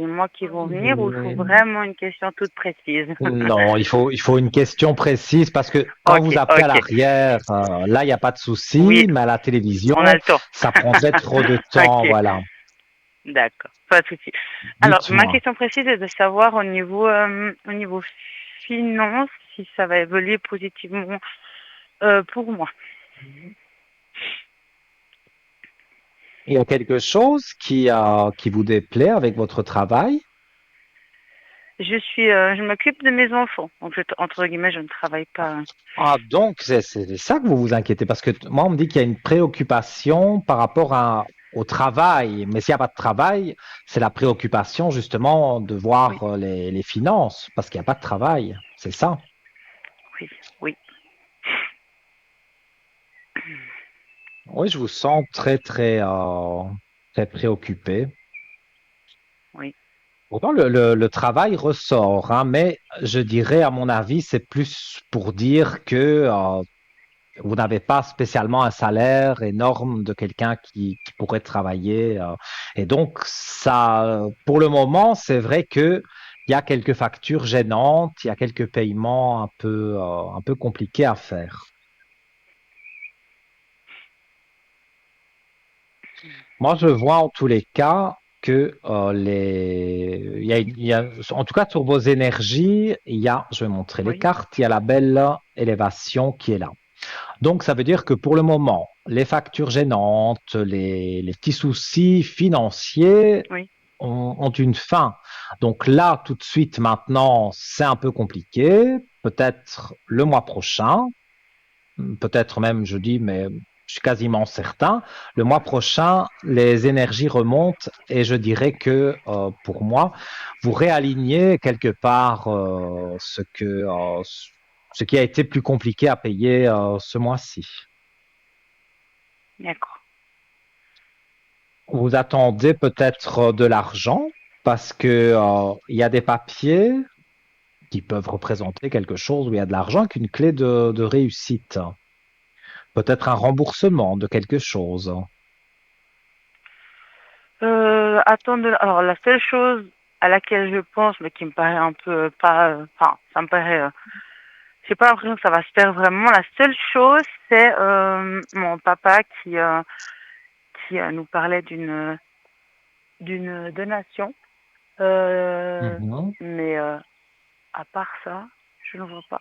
mois qui vont venir, ou il faut vraiment une question toute précise? Non, il faut une question précise parce que quand Ok, vous appelez à ok. l'arrière, là, il n'y a pas de Oui, souci, mais à la on a télévision, le temps. ça prendrait trop de temps, Ok, voilà. d'accord, pas de souci. Alors, ma Dites-moi. question précise est de savoir au niveau finance si ça va évoluer positivement pour moi. Il y a quelque chose qui vous déplaît avec votre travail? Je m'occupe de mes enfants. Donc, entre guillemets, je ne travaille pas. Ah, donc c'est ça que vous vous inquiétez, parce que moi, on me dit qu'il y a une préoccupation par rapport au travail, mais s'il n'y a pas de travail, c'est la préoccupation justement de Oui, voir les finances, parce qu'il n'y a pas de travail, c'est ça. oui, oui. Oui, je vous sens très, très, très préoccupé. Oui. Pourtant, le travail ressort, hein, mais je dirais, à mon avis, c'est plus pour dire que vous n'avez pas spécialement un salaire énorme de quelqu'un qui pourrait travailler. Et donc, ça, pour le moment, c'est vrai que il y a quelques factures gênantes, il y a quelques paiements un peu compliqués à faire. Moi, je vois en tous les cas que en tout cas sur vos énergies, je vais montrer les Oui, cartes, il y a la belle élévation qui est là. Donc, ça veut dire que pour le moment, les factures gênantes, les petits soucis financiers oui, ont une fin. Donc là, tout de suite, maintenant, c'est un peu compliqué. Peut-être le mois prochain, peut-être même, je dis, mais je suis quasiment certain. Le mois prochain, les énergies remontent et je dirais que pour moi, vous réalignez quelque part ce qui a été plus compliqué à payer ce mois-ci. D'accord. Vous attendez peut-être de l'argent parce que il y a des papiers qui peuvent représenter quelque chose où il y a de l'argent qu'une clé de réussite. Peut-être un remboursement de quelque chose. Attendre. Alors, la seule chose à laquelle je pense, mais qui me paraît un peu pas. Enfin, ça me paraît. J'ai pas l'impression que ça va se faire vraiment. La seule chose, c'est mon papa qui nous parlait d'une donation. Mhm. Mais à part ça, je ne vois pas.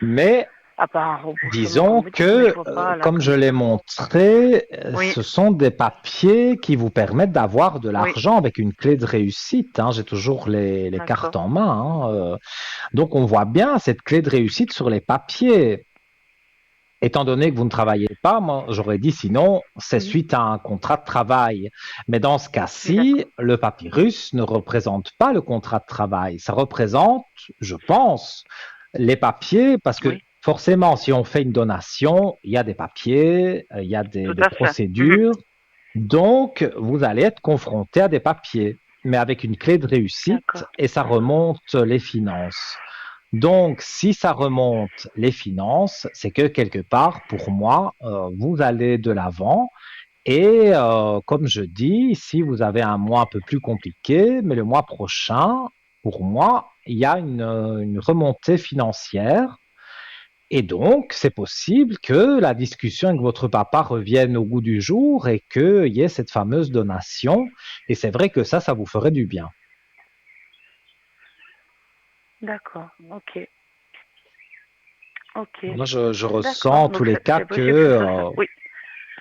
Mais À part un remboursement, comme disons vous dites, mais je que, vois pas là comme je comme l'ai ça. montré, Oui, ce sont des papiers qui vous permettent d'avoir de oui, l'argent avec une clé de réussite, hein. J'ai toujours les cartes d'accord. en main, hein. Donc on voit bien cette clé de réussite sur les papiers. Étant donné que vous ne travaillez pas, moi j'aurais dit sinon, c'est Mhm. suite à un contrat de travail. Mais dans ce cas-ci, D'accord. le papyrus ne représente pas le contrat de travail. Ça représente, je pense, les papiers, parce que Oui, forcément, si on fait une donation, il y a des papiers, il y a tout des à fait. Mhm. procédures. Donc, vous allez être confronté à des papiers, mais avec une clé de réussite D'accord. et ça remonte les finances. Donc, si ça remonte les finances, c'est que quelque part, pour moi, vous allez de l'avant. Et comme je dis, si vous avez un mois un peu plus compliqué, mais le mois prochain, pour moi, il y a une remontée financière. Et donc, c'est possible que la discussion avec votre papa revienne au goût du jour et qu'il y ait cette fameuse donation. Et c'est vrai que ça vous ferait du bien. D'accord. Ok. Ok. Moi, je ressens D'accord. en tous Donc les cas c'est que possible que ce soit ça. Oui.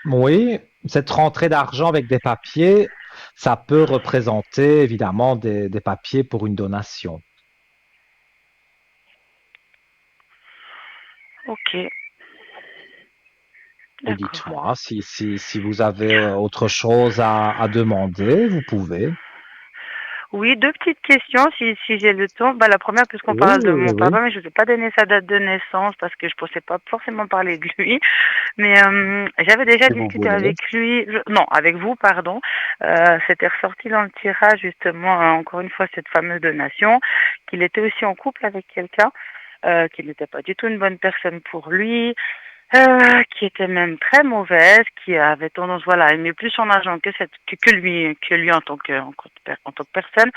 oui, cette rentrée d'argent avec des papiers, ça peut représenter évidemment des papiers pour une donation. Ok. Et D'accord. dites-moi, si vous avez autre chose à demander, vous pouvez. Oui, deux petites questions si j'ai le temps. Bah, la première, puisqu'on Oui, parle de oui, mon oui. papa, mais je ne vous ai pas donné sa date de naissance parce que je ne pensais pas forcément parler de lui. Mais j'avais déjà Si vous discuté voulez. avec lui, non, avec vous, pardon. C'était ressorti dans le tirage, justement, encore une fois, cette fameuse donation, qu'il était aussi en couple avec quelqu'un, qui n'était pas du tout une bonne personne pour lui, qui était même très mauvaise, qui avait tendance, voilà, à aimer plus son argent que lui en tant que personne.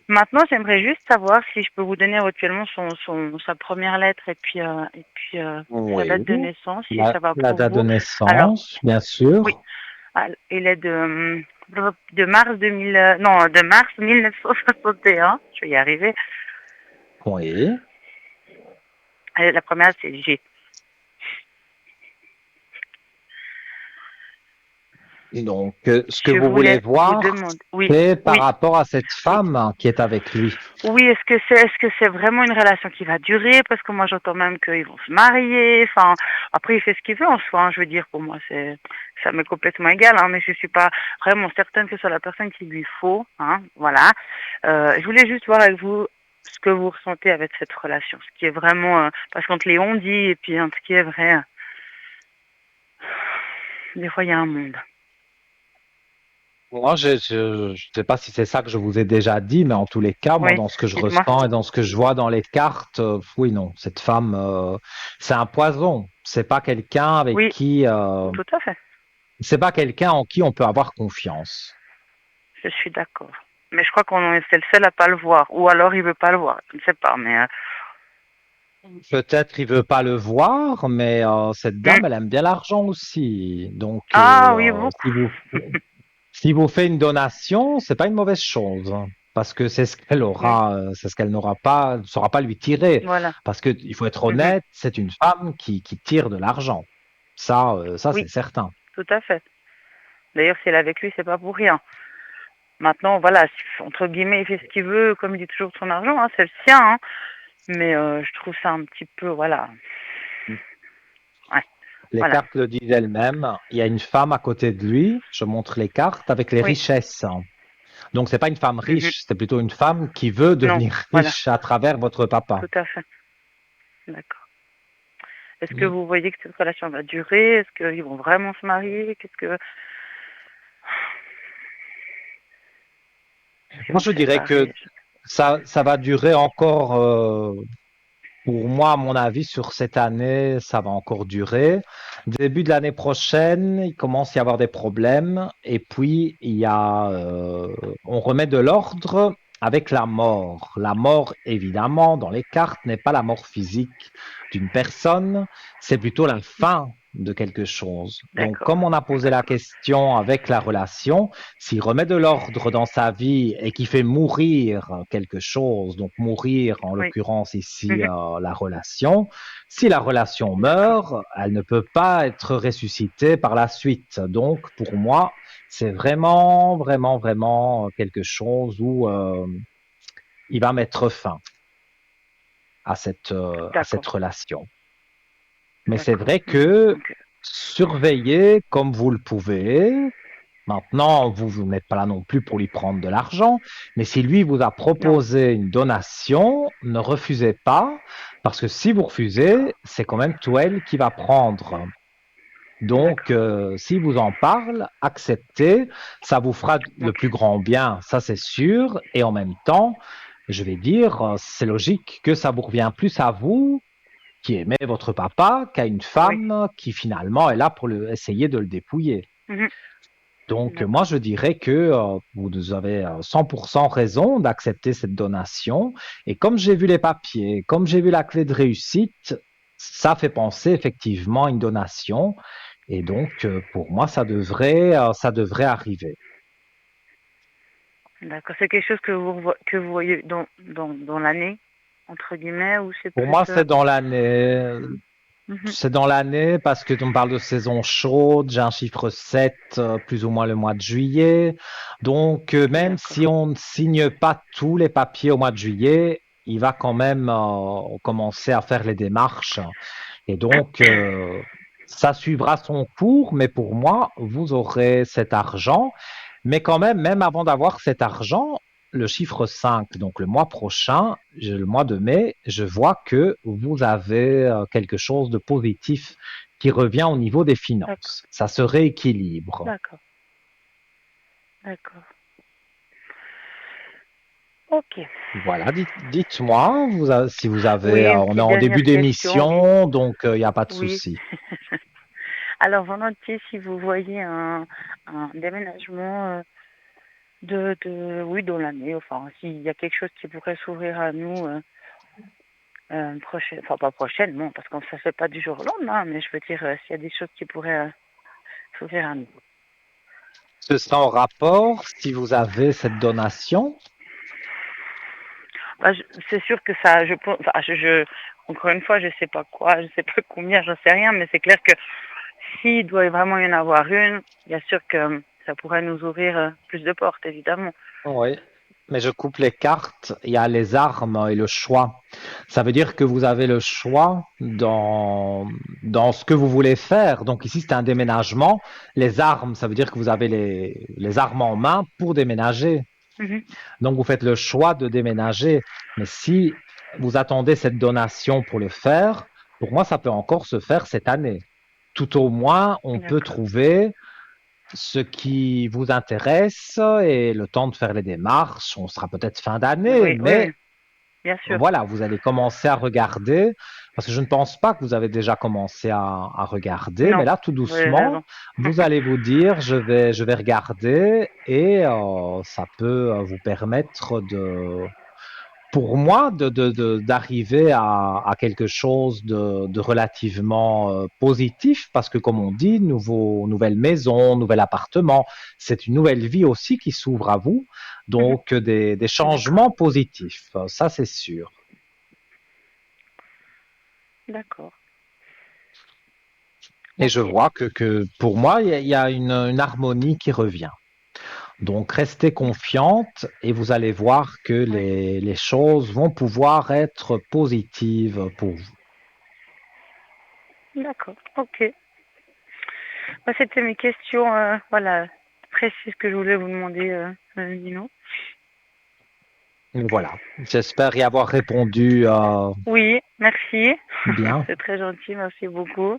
Maintenant, j'aimerais juste savoir si je peux vous donner actuellement sa première lettre et puis sa date Oui. de naissance, si ça va La pour date de vous. Alors, naissance, bien oui, sûr. il est de mars 2000, non, de mars 1961. Je vais y arriver. Oui. La première, c'est G. Donc, ce que Je vous voulez voulais vous voir, demander. Oui, c'est par oui, rapport à cette oui. femme qui est avec lui. Oui, est-ce que c'est vraiment une relation qui va durer? Parce que moi j'entends même qu'ils vont se marier. Enfin, après il fait ce qu'il veut en soi, hein, je veux dire, pour moi ça m'est complètement égal, hein, mais je suis pas vraiment certaine que ce soit la personne qu'il lui faut, hein, voilà. Je voulais juste voir avec vous ce que vous ressentez avec cette relation, ce qui est vraiment parce qu'entre les on dit et puis ce qui est vrai, des fois il y a un monde. Moi, je ne sais pas si c'est ça que je vous ai déjà dit, mais en tous les cas, moi, Oui, dans ce que je dites-moi. ressens et dans ce que je vois dans les cartes, oui, non, cette femme, c'est un poison. C'est pas quelqu'un avec Oui, qui, tout à fait. c'est pas quelqu'un en qui on peut avoir confiance. Je suis d'accord. Mais je crois c'est le seul à pas le voir. Ou alors il veut pas le voir. Je ne sais pas, mais Peut-être il veut pas le voir, mais cette hmm. dame, elle aime bien l'argent aussi. Donc, Ah oui, beaucoup. si vous faites une donation, c'est pas une mauvaise chose, hein, parce que c'est ce qu'elle Oui, aura, c'est ce qu'elle n'aura pas, ne saura pas lui tirer. voilà. Parce que il faut être Mhm. honnête, c'est une femme qui tire de l'argent. Ça Oui, c'est certain. tout à fait. D'ailleurs, si elle est avec lui, c'est pas pour rien. Maintenant, voilà, entre guillemets, il fait ce qu'il veut, comme il dit toujours de son argent, hein, c'est le sien, hein. Mais je trouve ça un petit peu, voilà. Ouais. Les Voilà. cartes le disent elles-mêmes. Il y a une femme à côté de lui. Je montre les cartes avec les Oui. richesses. Donc, c'est pas une femme Mhm. riche, c'est plutôt une femme qui veut Non, devenir voilà, riche à travers votre papa. tout à fait. D'accord. Est-ce que vous voyez que cette relation va durer? Est-ce qu'ils vont vraiment se marier? Si Moi, on je se dirais que séparer? ça va durer encore, pour moi, à mon avis, sur cette année, ça va encore durer. Début de l'année prochaine, il commence à y avoir des problèmes. Et puis, on remet de l'ordre avec la mort. La mort, évidemment, dans les cartes, n'est pas la mort physique d'une personne, c'est plutôt la fin de quelque chose. Donc, D'accord, comme on a posé la d'accord. question avec la relation, s'il remet de l'ordre dans sa vie et qu'il fait mourir quelque chose, donc mourir en Oui. l'occurrence ici Mhm. la relation, si la relation D'accord, meurt, elle ne peut pas être ressuscitée par la suite. Donc pour moi, c'est vraiment, vraiment, vraiment quelque chose où il va mettre fin à cette d'accord, relation. Mais c'est d'accord. vrai Mhm. que Ok. surveillez comme vous le pouvez. Maintenant, vous n'êtes pas là non plus pour lui prendre de l'argent, mais si lui vous a Non, proposé une donation, ne refusez pas, parce que si vous d'accord, refusez, c'est quand même tout elle qui va prendre. Donc, d'accord. si vous en parle, acceptez, ça vous fera le Ok. plus grand bien, ça c'est sûr, et en même temps, je vais dire, c'est logique que ça vous revient plus à vous qui aimez votre papa qu'à une Oui. femme qui finalement est là pour essayer de le dépouiller. Mhm. Donc, moi, D'accord. je dirais que vous avez 100% raison d'accepter cette donation. Et comme j'ai vu les papiers, comme j'ai vu la clé de réussite, ça fait penser effectivement à une donation. Et donc, pour moi, ça devrait arriver. D'accord. C'est quelque chose que vous voyez dans l'année, entre guillemets, ou c'est Pour plus... moi, c'est dans l'année. Mhm. C'est dans l'année parce que on parle de saison chaude, j'ai un chiffre 7, plus ou moins le mois de juillet. Donc, même D'accord. si on ne signe pas tous les papiers au mois de juillet, il va quand même commencer à faire les démarches. Et donc, ça suivra son cours, mais pour moi, vous aurez cet argent. Mais quand même, même avant d'avoir cet argent, le chiffre 5, donc le mois prochain, le mois de mai, je vois que vous avez quelque chose de positif qui revient au niveau des D'accord. finances. Ça se rééquilibre. D'accord. D'accord. Ok. Voilà, dites-moi si vous avez, Oui, une on est petite en début dernière question. d'émission, donc il n'y a pas de Oui. souci. Alors, volontiers, si vous voyez un déménagement oui, dans l'année, enfin, s'il y a quelque chose qui pourrait s'ouvrir à nous prochaine, enfin pas prochainement, parce qu'on ne se fait pas du jour au lendemain, mais je veux dire, s'il y a des choses qui pourraient s'ouvrir à nous. Ce sera en rapport si vous avez cette donation. Bah, c'est sûr que ça, enfin, encore une fois, je sais pas quoi, je sais pas combien, j'en sais rien, mais c'est clair que s'il doit vraiment y en avoir une, bien sûr que ça pourrait nous ouvrir plus de portes, évidemment. Oui, mais je coupe les cartes. Il y a les armes et le choix. Ça veut dire que vous avez le choix dans ce que vous voulez faire. Donc ici, c'est un déménagement. Les armes, ça veut dire que vous avez les armes en main pour déménager. Mhm. Donc vous faites le choix de déménager. Mais si vous attendez cette donation pour le faire, pour moi, ça peut encore se faire cette année. Tout au moins, on peut D'accord. trouver ce qui vous intéresse et le temps de faire les démarches. On sera peut-être fin d'année, Oui, oui, oui, mais bien sûr. voilà, vous allez commencer à regarder, parce que je ne pense pas que vous avez déjà commencé à regarder, mais Non, là, tout vous avez raison. doucement, vous allez vous dire, je vais regarder et ça peut vous permettre pour moi, d'arriver à quelque chose de relativement positif, parce que comme on dit, nouvelle maison, nouvel appartement, c'est une nouvelle vie aussi qui s'ouvre à vous, Mhm. donc des D'accord, changements positifs, ça c'est sûr. d'accord. Et je Ok. vois que pour moi, il y a une harmonie qui revient. Donc restez confiante et vous allez voir que Oui, les choses vont pouvoir être positives pour vous. d'accord. Ok. C'était mes questions, voilà, précises que je voulais vous demander, Nino. Voilà. J'espère y avoir répondu Oui, merci. bien, C'est très gentil, merci beaucoup.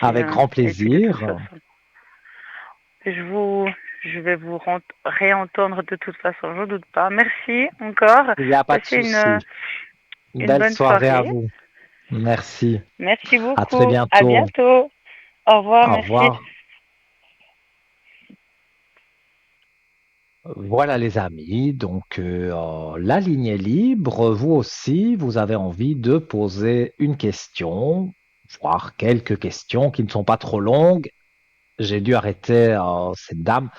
avec grand Et puis de toute plaisir. façon, je vous, je vais vous réentendre de toute façon, je ne doute pas. Merci encore. Il n'y a pas de Passez souci. une Belle bonne soirée à soirée. vous. Merci. Merci À très beaucoup. À bientôt. bientôt. Au revoir, Au merci. revoir. Voilà les amis, donc la ligne est libre. Vous aussi, vous avez envie de poser une question, voire quelques questions qui ne sont pas trop longues. J'ai dû arrêter cette dame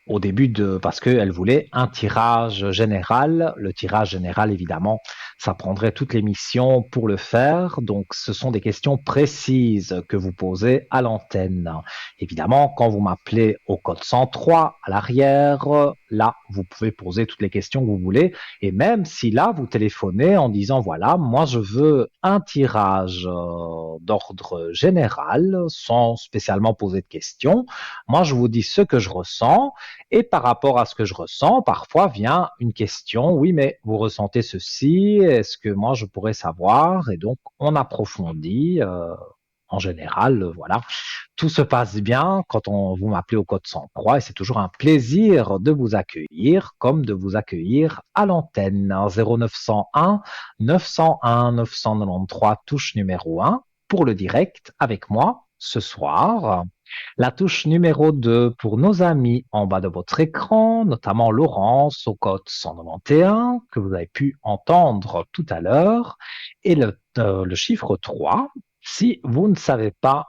au début parce qu'elle voulait un tirage général. Le tirage général, évidemment, ça prendrait toute l'émission pour le faire. Donc, ce sont des questions précises que vous posez à l'antenne. Évidemment, quand vous m'appelez au code 103 à l'arrière, là, vous pouvez poser toutes les questions que vous voulez. Et même si là, vous téléphonez en disant, voilà, moi, je veux un tirage d'ordre général sans spécialement poser de questions. Moi, je vous dis ce que je ressens et par rapport à ce que je ressens, parfois vient une question, oui, mais vous ressentez ceci, est-ce que moi je pourrais savoir? Et donc, on approfondit. En général, voilà, tout se passe bien quand vous m'appelez au code 103 et c'est toujours un plaisir de vous accueillir comme de vous accueillir à l'antenne. 0901 901 993 touche numéro 1 pour le direct avec moi ce soir. La touche numéro 2 pour nos amis en bas de votre écran, notamment Laurence au code 191 que vous avez pu entendre tout à l'heure. Et le chiffre 3 si vous ne savez pas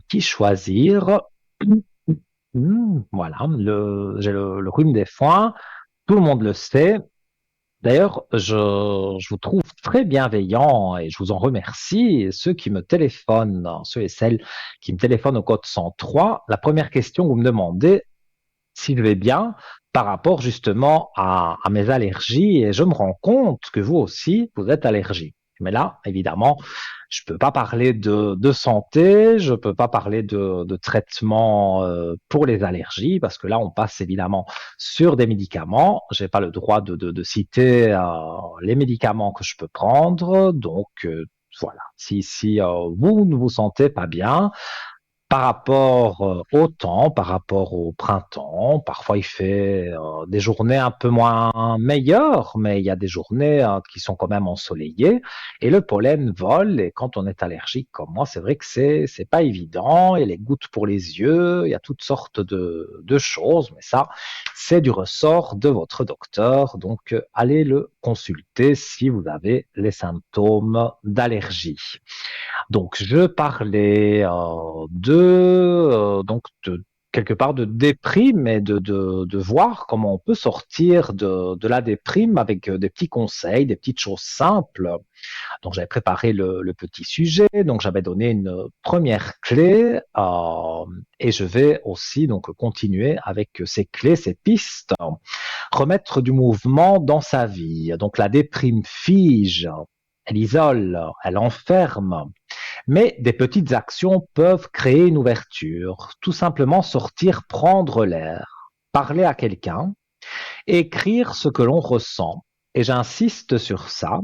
qui choisir. Voilà, j'ai le rhume des foins, tout le monde le sait. D'ailleurs, je vous trouve très bienveillant et je vous en remercie. Et ceux qui me téléphonent, ceux et celles qui me téléphonent au code 103, la première question que vous me demandez, si je vais bien, par rapport justement à mes allergies, et je me rends compte que vous aussi, vous êtes allergique. Mais là, évidemment, je peux pas parler de santé, je peux pas parler de traitement pour les allergies, parce que là, on passe évidemment sur des médicaments. J'ai pas le droit de citer les médicaments que je peux prendre. Donc, voilà. Si vous ne vous sentez pas bien, par rapport au temps, par rapport au printemps, parfois il fait des journées un peu moins meilleures, mais il y a des journées qui sont quand même ensoleillées et le pollen vole. Et quand on est allergique comme moi, c'est vrai que c'est pas évident. Et les gouttes pour les yeux, il y a toutes sortes de choses, mais ça, c'est du ressort de votre docteur. Donc, allez le consulter si vous avez les symptômes d'allergie. Donc, je parlais donc quelque part de déprime et de voir comment on peut sortir de la déprime avec des petits conseils, des petites choses simples. Donc, j'avais préparé le petit sujet, donc j'avais donné une première clé et je vais aussi donc continuer avec ces clés, ces pistes, remettre du mouvement dans sa vie. Donc, la déprime fige, elle isole, elle enferme. Mais des petites actions peuvent créer une ouverture. Tout simplement sortir, prendre l'air, parler à quelqu'un, écrire ce que l'on ressent. Et j'insiste sur ça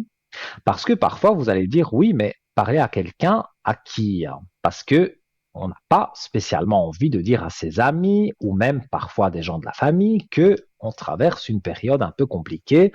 parce que parfois vous allez dire oui, mais parler à quelqu'un à qui? Parce que on n'a pas spécialement envie de dire à ses amis ou même parfois des gens de la famille que on traverse une période un peu compliquée,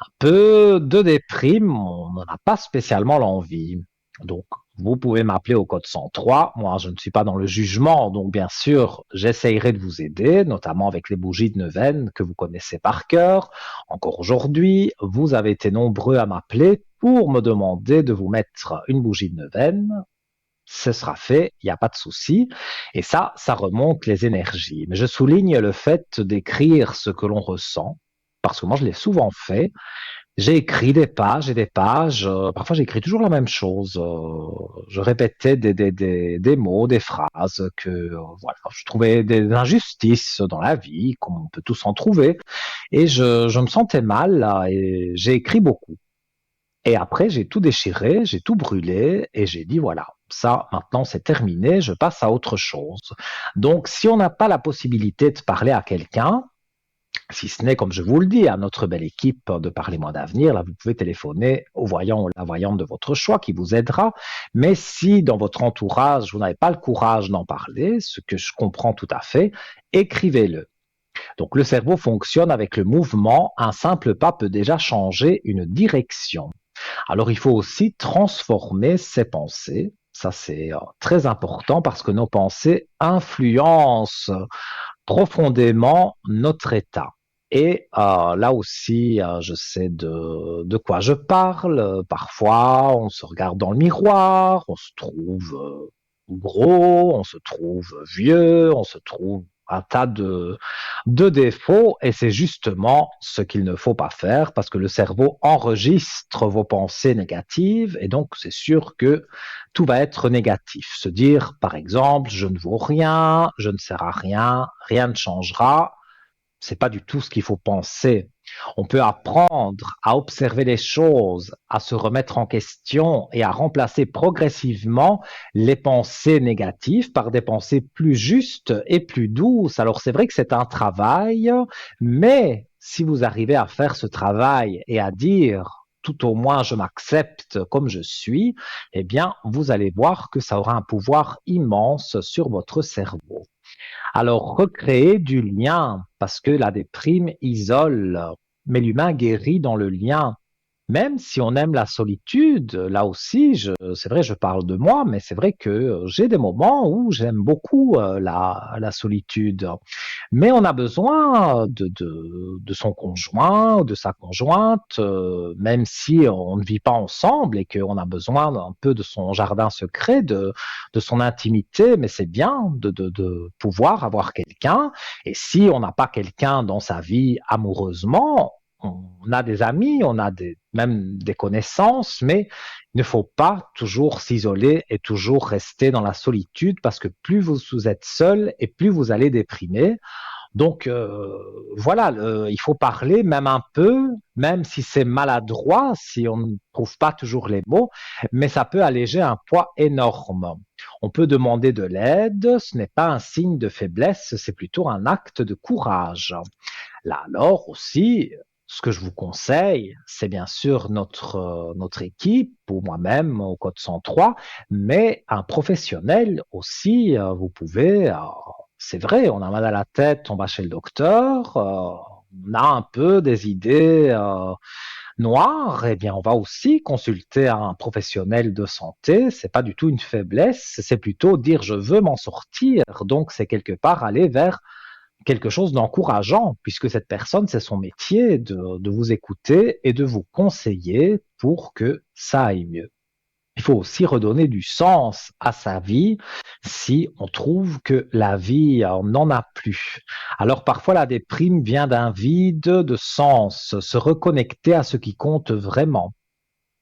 un peu de déprime, on n'en a pas spécialement l'envie. Donc, vous pouvez m'appeler au code 103. Moi, je ne suis pas dans le jugement, donc bien sûr, j'essayerai de vous aider, notamment avec les bougies de neuvaine que vous connaissez par cœur. Encore aujourd'hui, vous avez été nombreux à m'appeler pour me demander de vous mettre une bougie de neuvaine. Ce sera fait, il n'y a pas de souci. Et ça remonte les énergies. Mais je souligne le fait d'écrire ce que l'on ressent, parce que moi, je l'ai souvent fait. J'ai écrit des pages et des pages. Parfois, j'écris toujours la même chose. Je répétais des mots, des phrases que voilà, je trouvais des injustices dans la vie, comme on peut tous en trouver. Et je me sentais mal là, et j'ai écrit beaucoup. Et après, j'ai tout déchiré, j'ai tout brûlé et j'ai dit voilà, ça, maintenant c'est terminé, je passe à autre chose. Donc, si on n'a pas la possibilité de parler à quelqu'un, si ce n'est, comme je vous le dis, à notre belle équipe de Parlez-moi d'avenir, là, vous pouvez téléphoner au voyant ou la voyante de votre choix qui vous aidera. Mais si dans votre entourage, vous n'avez pas le courage d'en parler, ce que je comprends tout à fait, écrivez-le. Donc, le cerveau fonctionne avec le mouvement. Un simple pas peut déjà changer une direction. Alors, il faut aussi transformer ses pensées. Ça, c'est très important parce que nos pensées influencent profondément notre état. Et là aussi, je sais de quoi je parle. Parfois, on se regarde dans le miroir, on se trouve gros, on se trouve vieux, on se trouve un tas de défauts. Et c'est justement ce qu'il ne faut pas faire parce que le cerveau enregistre vos pensées négatives. Et donc, c'est sûr que tout va être négatif. Se dire, par exemple, je ne vaux rien, je ne sers à rien, rien ne changera, c'est pas du tout ce qu'il faut penser. On peut apprendre à observer les choses, à se remettre en question et à remplacer progressivement les pensées négatives par des pensées plus justes et plus douces. Alors c'est vrai que c'est un travail, mais si vous arrivez à faire ce travail et à dire tout au moins je m'accepte comme je suis, eh bien vous allez voir que ça aura un pouvoir immense sur votre cerveau. Alors, recréer du lien, parce que la déprime isole, mais l'humain guérit dans le lien. Même si on aime la solitude, là aussi, c'est vrai, je parle de moi, mais c'est vrai que j'ai des moments où j'aime beaucoup la solitude. Mais on a besoin de son conjoint ou de sa conjointe, même si on ne vit pas ensemble et qu'on a besoin un peu de son jardin secret, de son intimité, mais c'est bien de pouvoir avoir quelqu'un. Et si on n'a pas quelqu'un dans sa vie amoureusement, on a des amis, on a même des connaissances, mais il ne faut pas toujours s'isoler et toujours rester dans la solitude parce que plus vous êtes seul et plus vous allez déprimer. Donc voilà, il faut parler même un peu, même si c'est maladroit, si on ne trouve pas toujours les mots, mais ça peut alléger un poids énorme. On peut demander de l'aide, ce n'est pas un signe de faiblesse, c'est plutôt un acte de courage. Là alors aussi, ce que je vous conseille, c'est bien sûr notre équipe ou moi-même au Code 103, mais un professionnel aussi, vous pouvez, c'est vrai, on a mal à la tête, on va chez le docteur, on a un peu des idées noires, eh bien on va aussi consulter un professionnel de santé, c'est pas du tout une faiblesse, c'est plutôt dire je veux m'en sortir, donc c'est quelque part aller vers quelque chose d'encourageant, puisque cette personne, c'est son métier de vous écouter et de vous conseiller pour que ça aille mieux. Il faut aussi redonner du sens à sa vie si on trouve que la vie n'en a plus. Alors parfois la déprime vient d'un vide de sens, se reconnecter à ce qui compte vraiment.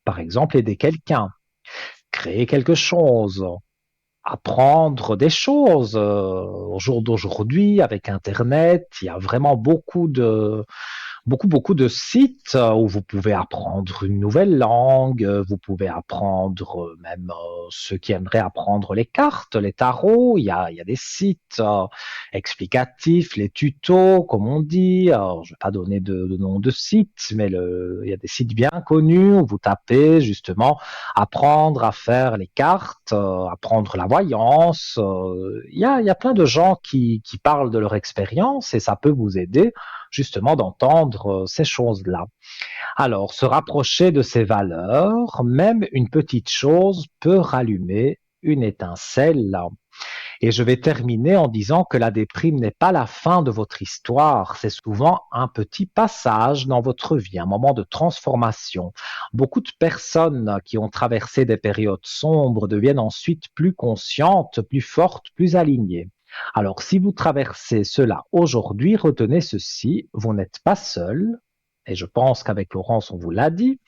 Par exemple, aider quelqu'un, créer quelque chose, apprendre des choses. Au jour d'aujourd'hui, avec Internet, il y a vraiment beaucoup de sites où vous pouvez apprendre une nouvelle langue, vous pouvez apprendre même ceux qui aimeraient apprendre les cartes, les tarots. Il y a des sites explicatifs, les tutos, comme on dit. Alors, je ne vais pas donner de nom de site, mais il y a des sites bien connus où vous tapez justement apprendre à faire les cartes, apprendre la voyance. Il y a plein de gens qui parlent de leur expérience et ça peut vous aider justement d'entendre ces choses-là. Alors, se rapprocher de ces valeurs, même une petite chose peut rallumer une étincelle. Et je vais terminer en disant que la déprime n'est pas la fin de votre histoire, c'est souvent un petit passage dans votre vie, un moment de transformation. Beaucoup de personnes qui ont traversé des périodes sombres deviennent ensuite plus conscientes, plus fortes, plus alignées. Alors, si vous traversez cela aujourd'hui, retenez ceci, vous n'êtes pas seul, et je pense qu'avec Laurence, on vous l'a dit,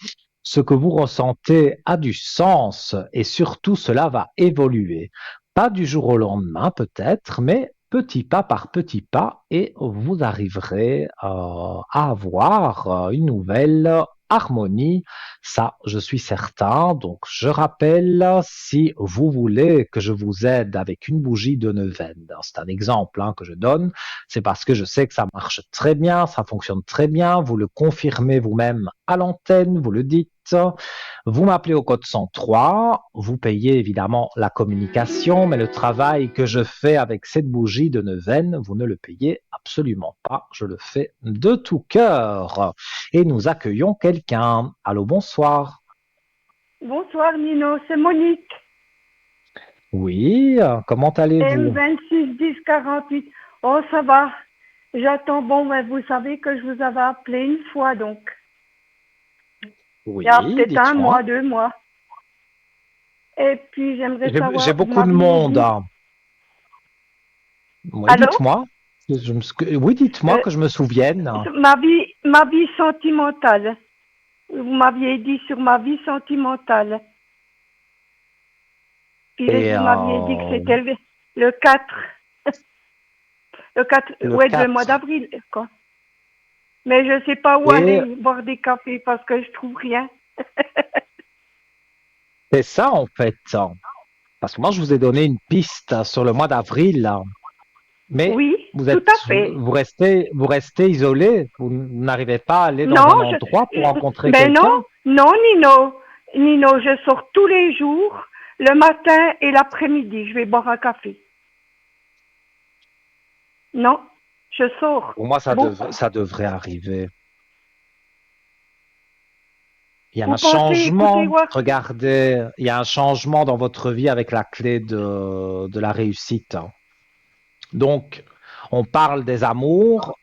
ce que vous ressentez a du sens et surtout cela va évoluer. Pas du jour au lendemain peut-être, mais petit pas par petit pas et vous arriverez à avoir une nouvelle harmonie, ça, je suis certain. Donc, je rappelle, si vous voulez que je vous aide avec une bougie de neuvaine, c'est un exemple que je donne, c'est parce que je sais que ça marche très bien, ça fonctionne très bien, vous le confirmez vous-même à l'antenne, vous le dites. Vous m'appelez au code 103, vous payez évidemment la communication, mais le travail que je fais avec cette bougie de neuvaine, vous ne le payez absolument pas. Je le fais de tout cœur. Et nous accueillons quelqu'un. Allô, bonsoir. Bonsoir Nino, c'est Monique. Oui, comment allez-vous? M261048. Oh, ça va. J'attends. Bon, ben, vous savez que je vous avais appelé une fois, donc. Oui, Il y a peut-être un dites-moi. mois, 2 mois. Et puis, j'aimerais J'ai savoir, vous beaucoup de m'aviez monde. dit. Oui, Allô? dites-moi. Oui, dites-moi Euh, que je me souvienne. ma vie sentimentale. Vous m'aviez dit sur ma vie sentimentale. Puis Et vous m'aviez dit que c'était le 4. Le 4, le ouais, le mois 4. d'avril, quoi. Mais je sais pas où Et aller boire des cafés parce que je trouve rien. c'est ça en fait. Parce que moi, je vous ai donné une piste sur le mois d'avril, mais Oui, tout à fait. vous restez isolé. Vous n'arrivez pas à aller dans Non, un endroit pour rencontrer ben non, quelqu'un. non, Nino. Nino, je sors tous les jours, le matin et l'après-midi. Je vais boire un café. Non, je sors Pour moi, beaucoup. ça devrait arriver. Il y a Vous un pensez, écoutez, changement. voir. Regardez, il y a un changement dans votre vie avec la clé de la réussite. Donc, on parle des amours.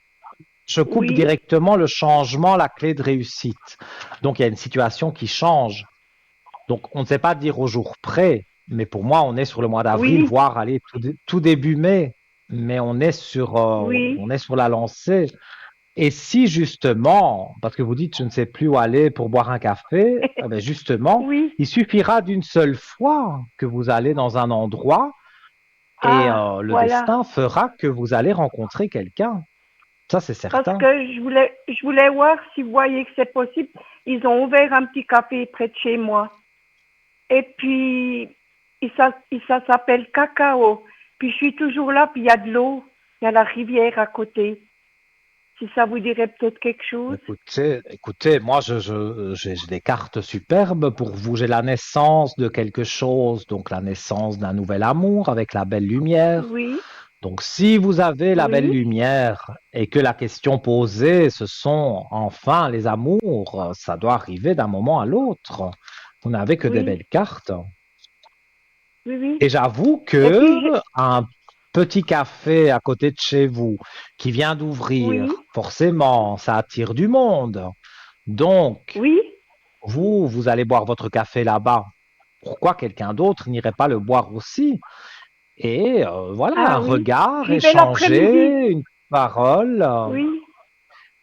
Je coupe Oui, directement le changement, la clé de réussite. Donc, il y a une situation qui change. Donc, on ne sait pas dire au jour près, mais pour moi, on est sur le mois d'avril, oui, voire aller tout début mai, mais oui. on est sur la lancée. Et si justement, parce que vous dites, je ne sais plus où aller pour boire un café, eh ben justement, Oui. il suffira d'une seule fois que vous allez dans un endroit et Ah, le voilà. destin fera que vous allez rencontrer quelqu'un. Ça, c'est Parce certain. que je voulais voir si vous voyez que c'est possible. Ils ont ouvert un petit café près de chez moi. Et puis, ça s'appelle Cacao. Puis je suis toujours là, puis il y a de l'eau. Il y a la rivière à côté. Si ça vous dirait peut-être quelque chose. Écoutez, moi, j'ai des cartes superbes pour vous. J'ai la naissance de quelque chose, donc la naissance d'un nouvel amour avec la belle lumière. Oui, Donc, si vous avez la belle oui, lumière et que la question posée, ce sont enfin les amours, ça doit arriver d'un moment à l'autre. Vous n'avez que des oui, belles cartes. oui, oui. Et j'avoue Et puis, que un petit café à côté de chez vous qui vient d'ouvrir, oui, forcément, ça attire du monde. Donc, oui. vous allez boire votre café là-bas. Pourquoi quelqu'un d'autre n'irait pas le boire aussi? Et voilà, un Ah oui. regard, J'y vais l'après-midi. échanger, une parole. Oui.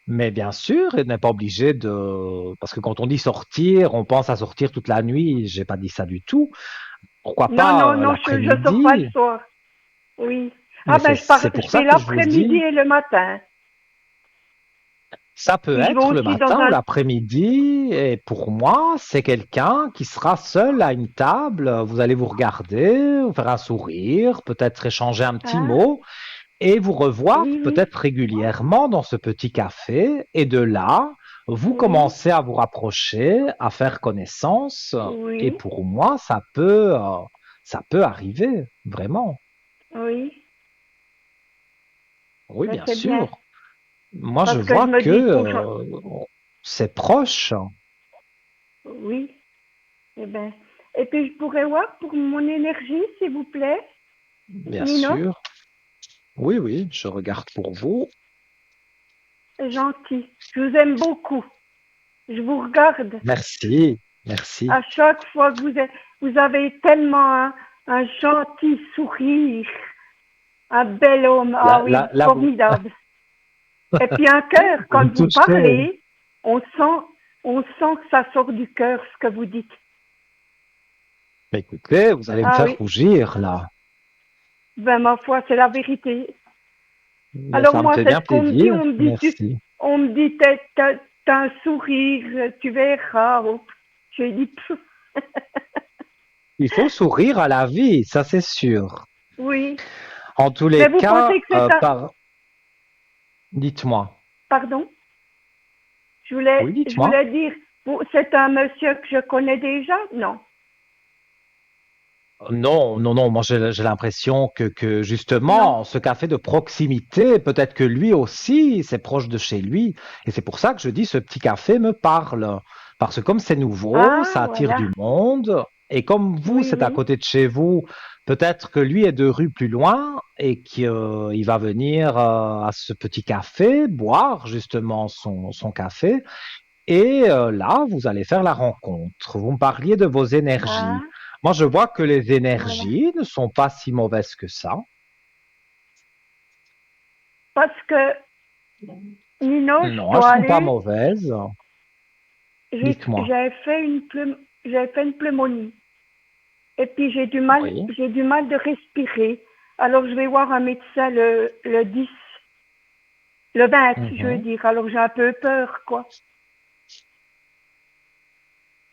Mais bien sûr, il n'est pas obligé de... Parce que quand on dit sortir, on pense à sortir toute la nuit. J'ai pas dit ça du tout. Pourquoi Non, non, pas non, je sors pas le l'après-midi? soir. Oui. Ah Mais ben, c'est je pour ça fais que je vous l'après-midi dis, et le matin. ça peut Puis je vais être le aussi dans matin ou un... l'après-midi. Et pour moi, c'est quelqu'un qui sera seul à une table. Vous allez vous regarder, vous faire un sourire, peut-être échanger un petit Ah, mot et vous revoir oui, oui, peut-être régulièrement dans ce petit café. Et de là, vous oui, commencez à vous rapprocher, à faire connaissance. Et oui, pour moi, ça peut arriver, vraiment. oui. Oui, Ben, bien c'est bien. sûr. Moi, je Parce que je vois me que dis pour... c'est proche, Oui, eh ben. Et puis je pourrais voir pour mon énergie, s'il vous plaît, bien Nino. sûr. Oui, oui, je regarde pour vous. C'est gentil. Je vous aime beaucoup. Je vous regarde. Merci, merci. À chaque fois que vous avez tellement un gentil sourire, un bel homme. Ah oui, Vous, formidable. Et puis un cœur, vous me quand vous touchez. parlez, on sent, on sent que ça sort du cœur ce que vous dites. Écoutez, vous allez me Ah faire oui, rougir là. ben ma foi, c'est la vérité. Mais Alors ça me moi, fait c'est bien ce qu'on me dit, plaisir. Merci. on me dit, t'es t'as un sourire, tu verras. Oh. J'ai dit, pff, Il faut sourire à la vie, ça c'est sûr. oui. En tous Mais les vous cas, pensez que c'est un... dites-moi. Pardon? Oui, Je dites-moi. voulais dire, c'est un monsieur que je connais déjà? Non. Non, non, non, moi j'ai l'impression que Non. justement, ce café de proximité, peut-être que lui aussi, c'est proche de chez lui. Et c'est pour ça que je dis ce petit café me parle. Parce que comme c'est nouveau, Ah, ça attire voilà. du monde. Et comme vous, Oui, c'est à oui. côté de chez vous, peut-être que lui est 2 rues plus loin et qu'il va venir à ce petit café boire justement son café. Et là, vous allez faire la rencontre. Vous me parliez de vos Ah, énergies. Moi, je vois que les voilà. énergies ne sont pas si mauvaises que ça. Parce que, Nino, je Non, elles dois sont pas aller. mauvaises. Dites-moi. J'avais fait j'avais fait une pneumonie. Et puis Oui. j'ai du mal de respirer. Alors je vais voir un médecin le 10, le 20, je veux Mhm. dire. Alors j'ai un peu peur, quoi.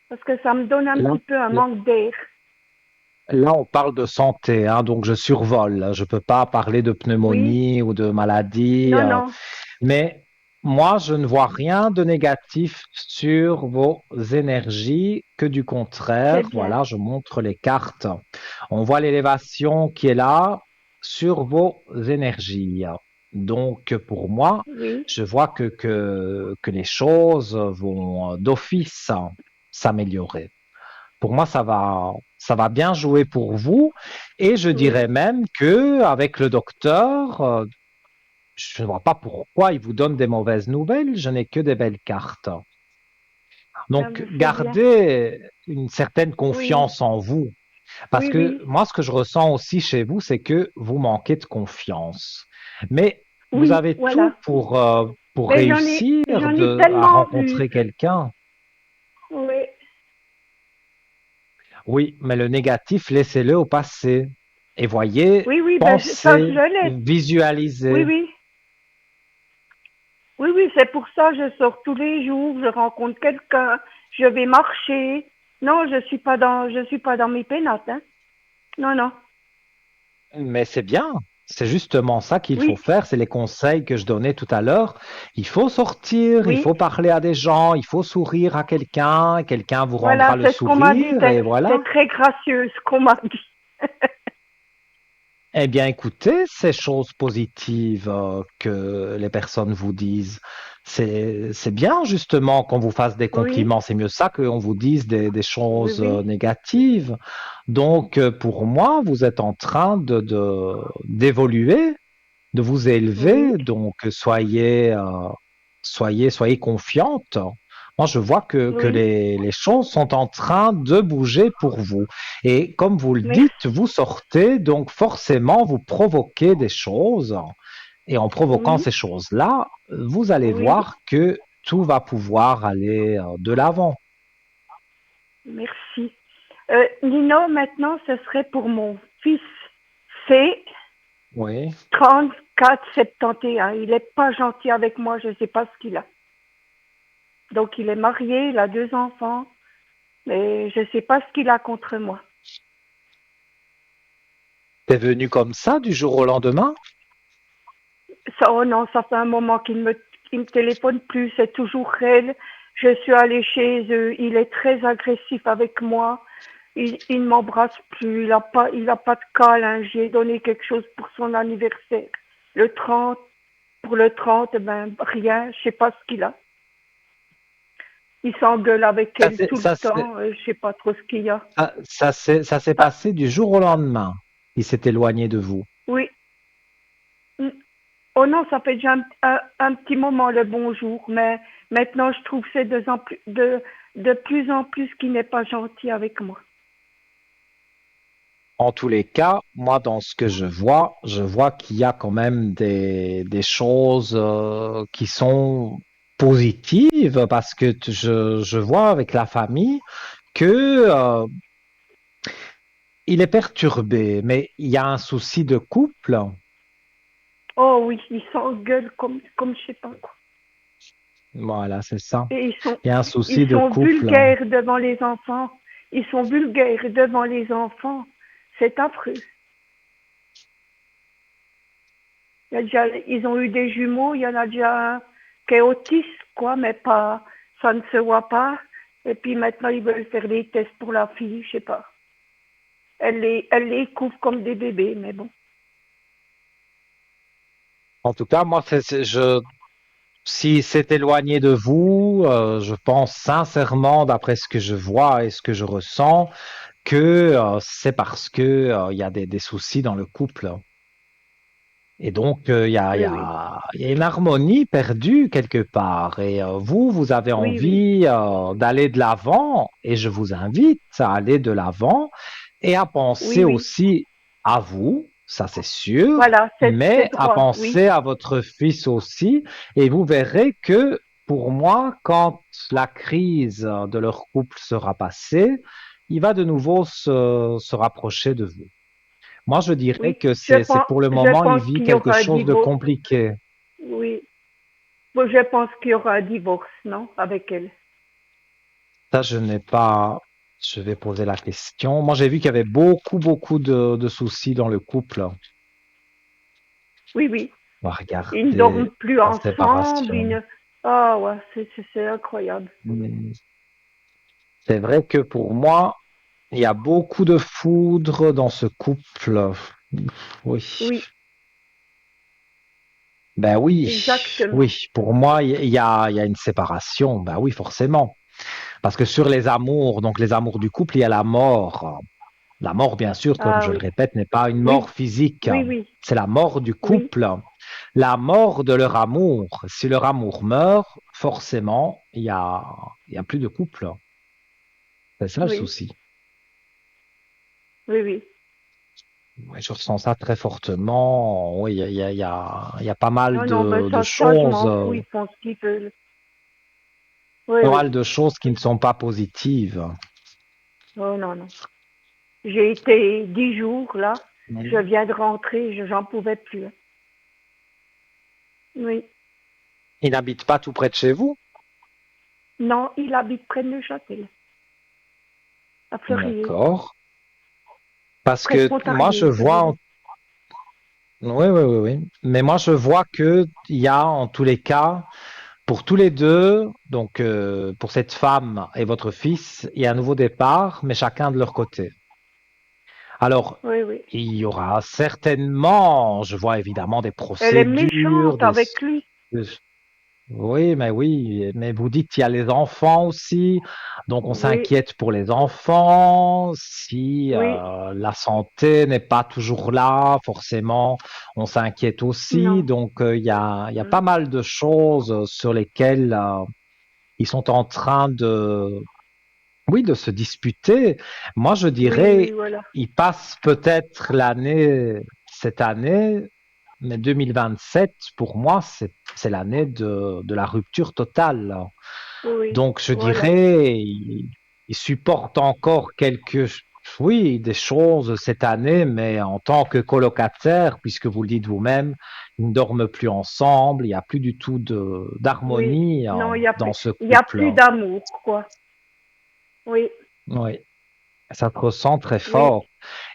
Parce que ça me donne un Là, petit peu un manque d'air. là, on parle de santé, hein, donc je survole. Je ne peux pas parler de Oui, pneumonie ou de maladie. non, non, Mais moi, je ne vois rien de négatif sur vos énergies, que du c'est contraire. bien. Voilà, je montre les cartes. On voit l'élévation qui est là sur vos énergies. Donc, pour moi, Oui, je vois que les choses vont d'office s'améliorer. Pour moi, ça va bien jouer pour vous. Et je dirais oui, même que avec le docteur, je ne vois pas pourquoi il vous donne des mauvaises nouvelles, je n'ai que des belles cartes. Donc, c'est bien. gardez une certaine Oui, confiance en vous. Parce oui, que oui, moi, ce que je ressens aussi chez vous, c'est que vous manquez de confiance. Mais vous oui, avez tout voilà. pour Mais réussir j'en ai à tellement vu. rencontrer quelqu'un. Oui, Oui, mais le négatif, laissez-le au passé. Et voyez, oui, oui, ben ça je pensez, le laisse. Oui, visualisez. oui. Oui, oui, c'est pour ça que je sors tous les jours, je rencontre quelqu'un, je vais marcher. Non, je suis pas dans mes pénates, hein. Non, non. Mais c'est bien. C'est justement ça qu'il faut Oui, faire. C'est les conseils que je donnais tout à l'heure. Il faut sortir, il oui. faut parler à des gens, il faut sourire à quelqu'un, quelqu'un vous rendra Voilà, le c'est ce qu'on m'a dit. sourire et voilà. C'est très gracieux ce qu'on m'a dit. Eh bien, écoutez, ces choses positives que les personnes vous disent, c'est bien justement qu'on vous fasse des Oui, compliments. C'est mieux ça qu'on vous dise des oui, choses oui, négatives. Donc, pour moi, vous êtes en train d'évoluer, de vous oui, élever. Donc, soyez confiante. Moi, je vois que oui. les choses sont en train de bouger pour vous. Et comme vous le dites, Merci. vous sortez, donc forcément, vous provoquez des choses. Et en provoquant Oui, ces choses-là, vous allez oui, voir que tout va pouvoir aller de l'avant. merci. Nino, maintenant, ce serait pour mon fils C, Oui. 3471. Il est pas gentil avec moi, je sais pas ce qu'il a. Donc, il est marié, il a 2 enfants. Mais je ne sais pas ce qu'il a contre moi. C'est venu comme ça du jour au lendemain? Ça, oh non, ça fait un moment qu'il me téléphone plus, c'est toujours elle. Je suis allée chez eux, il est très agressif avec moi. Il ne m'embrasse plus, il a pas de câlin. J'ai donné quelque chose pour son anniversaire. Le 30, pour le 30, ben rien, je sais pas ce qu'il a. Il s'engueule avec Ça, elle tout le s'est temps, je sais pas trop ce qu'il y a. ça s'est Ah, passé du jour au lendemain. Il s'est éloigné de vous. oui. Oh non, ça fait déjà un petit moment le bonjour, mais maintenant je trouve que c'est de plus en plus qu'il n'est pas gentil avec moi. En tous les cas, moi, dans ce que je vois qu'il y a quand même des choses qui sont positives parce que je vois avec la famille que il est perturbé, mais il y a un souci de couple. Oh oui, il s'engueule comme je sais pas quoi. Voilà, c'est ça. Et Il y a un ils souci de sont couple. vulgaires devant les enfants. Ils sont vulgaires devant les enfants. C'est affreux. Ils ont eu des jumeaux, il y en a déjà un qui est autiste, quoi, mais pas, ça ne se voit pas. Et puis maintenant, ils veulent faire des tests pour la fille, je sais pas. Elle les couvre comme des bébés, mais bon. En tout cas, moi, si c'est éloigné de vous, je pense sincèrement, d'après ce que je vois et ce que je ressens, que c'est parce que il y a des soucis dans le couple. Et donc, Oui, oui, il y a une harmonie perdue quelque part. Et vous, vous avez oui, oui, envie d'aller de l'avant. Et je vous invite à aller de l'avant et à penser oui, oui. aussi à vous, ça c'est sûr, Voilà, c'est mais à droit, oui, penser à votre fils aussi. Et vous verrez que pour moi, quand la crise de leur couple sera passée, il va de nouveau se rapprocher de vous. Moi, je dirais oui. que c'est pour le Je moment, il pense vit qu'il y quelque aura un chose de divorce. compliqué. Oui. Bon, je pense qu'il y aura un divorce, non, avec elle. Ça, je n'ai pas. Je vais poser la question. Moi, j'ai vu qu'il y avait beaucoup de soucis dans le couple. Oui, oui. On va Ils ne dorment regarder plus la ensemble. séparation. Ah ouais, c'est incroyable. Hmm. C'est vrai que pour moi, il y a beaucoup de foudre dans ce couple. Oui. Oui, Ben oui, exactement. oui. Pour moi, il y a une séparation. Ben oui, forcément. Parce que sur les amours, donc les amours du couple, il y a la mort. La mort, bien sûr, comme Ah je le oui, répète, n'est pas une mort oui, physique. oui, oui, C'est la mort du oui. couple, la mort de leur amour. Si leur amour meurt, forcément, il y a plus de couple. C'est ça le Oui, souci. oui, oui. Ouais, je ressens ça très fortement. Oui, il y a pas mal Non, non, mais de ça, je choses, m'en fous, ils font ce qu'ils veulent. Oui, pas oui. mal de choses qui ne sont pas positives. Oh non, non. J'ai été 10 jours là. Je Mhm. viens de rentrer, j'en pouvais plus. Oui. Ils n'habitent pas tout près de chez vous? Non, il habite près de Neuchâtel, à Fleurier, D'accord. Parce près de que moi, je Pontarlier, si vous vois voulez. oui, oui, oui, oui. Mais moi, je vois que il y a en tous les cas, pour tous les deux, donc pour cette femme et votre fils, il y a un nouveau départ, mais chacun de leur côté. Alors, Oui, oui. il y aura certainement, je vois évidemment des Elle est procédures, méchante avec lui. des- oui, mais vous dites qu'il y a les enfants aussi, donc on Oui, s'inquiète pour les enfants. Si oui. la santé n'est pas toujours là, forcément, on s'inquiète aussi. Non. Donc il y a pas Mm. mal de choses sur lesquelles ils sont en train oui, de se disputer. Moi, je Oui, oui, dirais, voilà. ils passent peut-être cette année, mais 2027, pour moi, c'est l'année de la rupture totale. Oui, Donc, je voilà. dirais, ils supportent encore oui, des choses cette année, mais en tant que colocataires, puisque vous le dites vous-même, ils ne dorment plus ensemble, il n'y a plus du tout Oui. d'harmonie Non, dans ce il y a couple. plus d'amour, quoi. Oui, Oui, ça se ressent très oui. fort.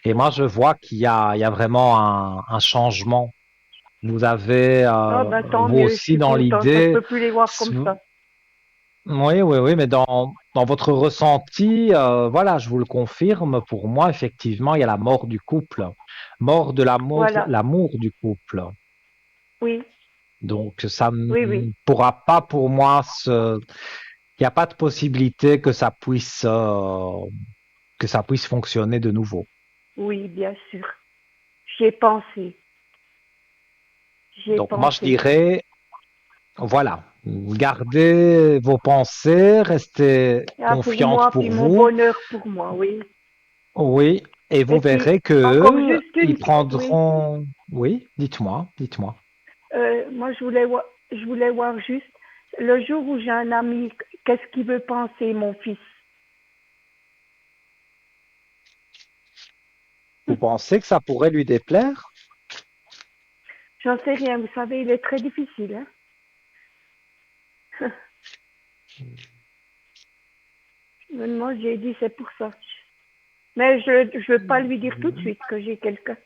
Et moi, je vois qu'il y a vraiment un changement. Vous avez, Ah ben tant vous mieux, je aussi, suis dans contente. Ça, je l'idée, peux plus les voir comme ça. oui, oui, oui, mais dans votre ressenti, voilà, je vous le confirme, pour moi, effectivement, il y a la mort du couple, mort de Voilà. l'amour du couple. Oui, Donc, ça oui, oui. ne pourra pas, pour moi, il n'y a pas de possibilité que ça puisse fonctionner de nouveau. Oui, bien sûr. J'y ai pensé. J'y ai Donc, moi, je pensé. dirais, voilà, gardez vos pensées, restez Ah, pour confiante moi, puis pour mon vous. bonheur pour moi, oui. Oui, et vous Et puis, verrez que encore eux, juste ils oui. prendront. Oui, dites-moi, dites-moi. Moi, je voulais voir juste, le jour où j'ai un ami, qu'est-ce qu'il veut penser, mon fils? Vous pensez que ça pourrait lui déplaire? J'en sais rien, vous savez, il est très difficile, hein. Moi, j'ai dit c'est pour ça. Mais je ne veux pas lui dire tout de suite que j'ai quelqu'un.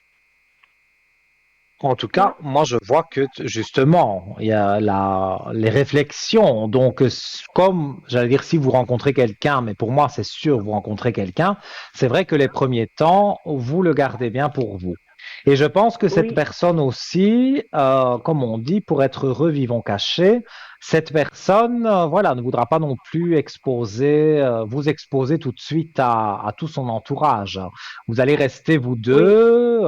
En tout Non. cas, moi, je vois que justement, il y a les réflexions. Donc, comme j'allais dire, si vous rencontrez quelqu'un, mais pour moi, c'est sûr, vous rencontrez quelqu'un, c'est vrai que les premiers temps, vous le gardez bien pour vous. Et je pense que cette Oui, personne aussi, comme on dit, pour être heureux, vivons cachés, cette personne, voilà, ne voudra pas non plus vous exposer tout de suite à tout son entourage. Vous allez rester vous oui, deux,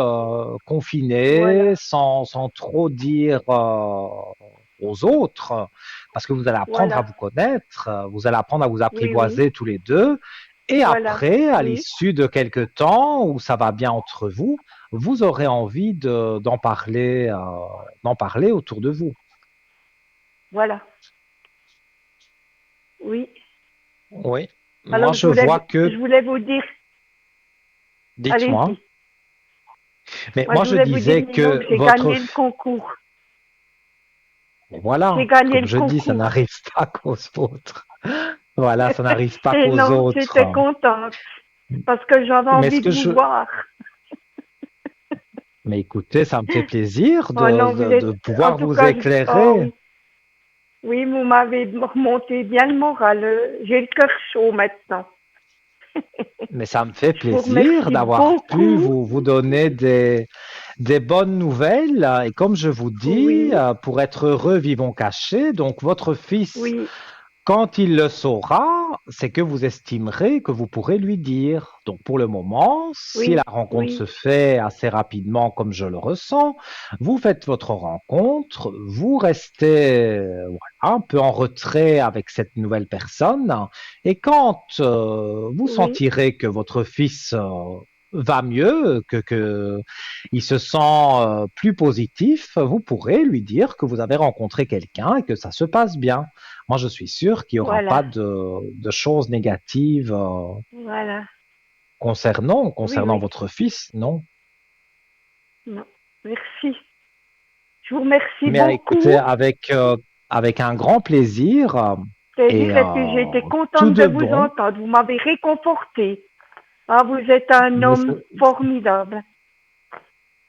confinés, voilà, sans trop dire aux autres, parce que vous allez apprendre à voilà. vous connaître, vous allez apprendre à vous Oui, oui, apprivoiser tous les deux. Et voilà. après, à Oui, l'issue de quelques temps où ça va bien entre vous, vous aurez envie d'en parler autour de vous. voilà. Oui. Oui. Moi, Alors, je vois que, je voulais vous dire, dites-moi, allez-y. mais Moi, moi, je je voulais vous dire, disais Nino, que que j'ai gagné le concours. J'ai voilà, gagné comme le je dis, ça concours. n'arrive pas qu'aux autres. Voilà, ça n'arrive pas Et qu'aux non, autres. j'étais contente parce que j'avais Mais ce envie que de vous je, voir. mais écoutez, ça me fait plaisir Oh non, vous êtes, de en pouvoir tout vous cas, oh éclairer. oui, oui, vous m'avez remonté bien le moral. J'ai le cœur chaud maintenant. Mais ça me fait Je vous plaisir remercie d'avoir pu beaucoup. vous donner des bonnes nouvelles. Et comme je vous dis, Oui, pour être heureux, vivons cachés. Donc, votre fils, oui, quand il le saura, c'est que vous estimerez que vous pourrez lui dire. Donc pour le moment, si la oui, rencontre se oui, fait assez rapidement comme je le ressens, vous faites votre rencontre, vous restez voilà, un peu en retrait avec cette nouvelle personne, et quand vous oui, sentirez que votre fils va mieux, que il se sent plus positif, vous pourrez lui dire que vous avez rencontré quelqu'un et que ça se passe bien. Moi, je suis sûr qu'il n'y aura pas voilà, de choses négatives voilà. Oui, concernant oui. votre fils, non. Non. Merci. Je vous remercie Mais écoutez, beaucoup. avec un grand plaisir et Et puis j'ai été tout contente de de vous bon. entendre. Vous m'avez réconforté. Ah, vous êtes un Mais homme formidable.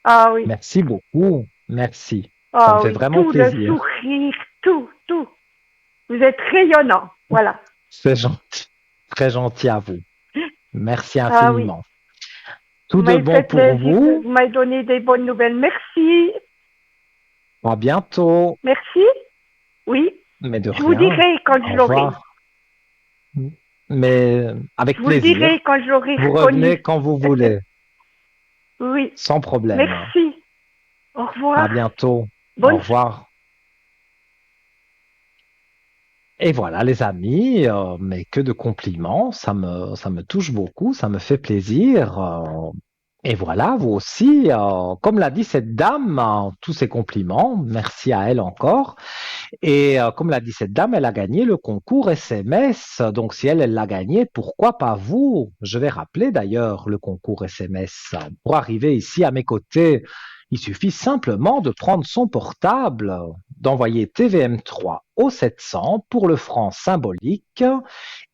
Ah oui, merci beaucoup. Merci. Ça me ah fait oui, vraiment tout le plaisir. sourire, tout, tout. Vous êtes rayonnant. Voilà. C'est gentil. Très gentil à vous. Merci Ah oui, infiniment. vous Tout de m'avez bon fait pour plaisir. vous. Vous m'avez donné des bonnes nouvelles. Merci. À bientôt. Merci. Oui. Mais de Je vous rien. dirai quand je Au l'aurai. revoir. Mais Je avec vous le dirai plaisir. quand je l'aurai Vous revenez reconnu. quand vous voulez, Oui. sans problème. Merci. Au revoir. À bientôt. Au Bonne revoir. Et voilà, les amis, mais que de compliments, ça me touche beaucoup, ça me fait plaisir. Et voilà, vous aussi, comme l'a dit cette dame, tous ces compliments, merci à elle encore. Et comme l'a dit cette dame, elle a gagné le concours SMS. Donc si elle l'a gagné, pourquoi pas vous? Je vais rappeler d'ailleurs le concours SMS. Pour arriver ici à mes côtés, il suffit simplement de prendre son portable, d'envoyer TVM3 au 700 pour le franc symbolique.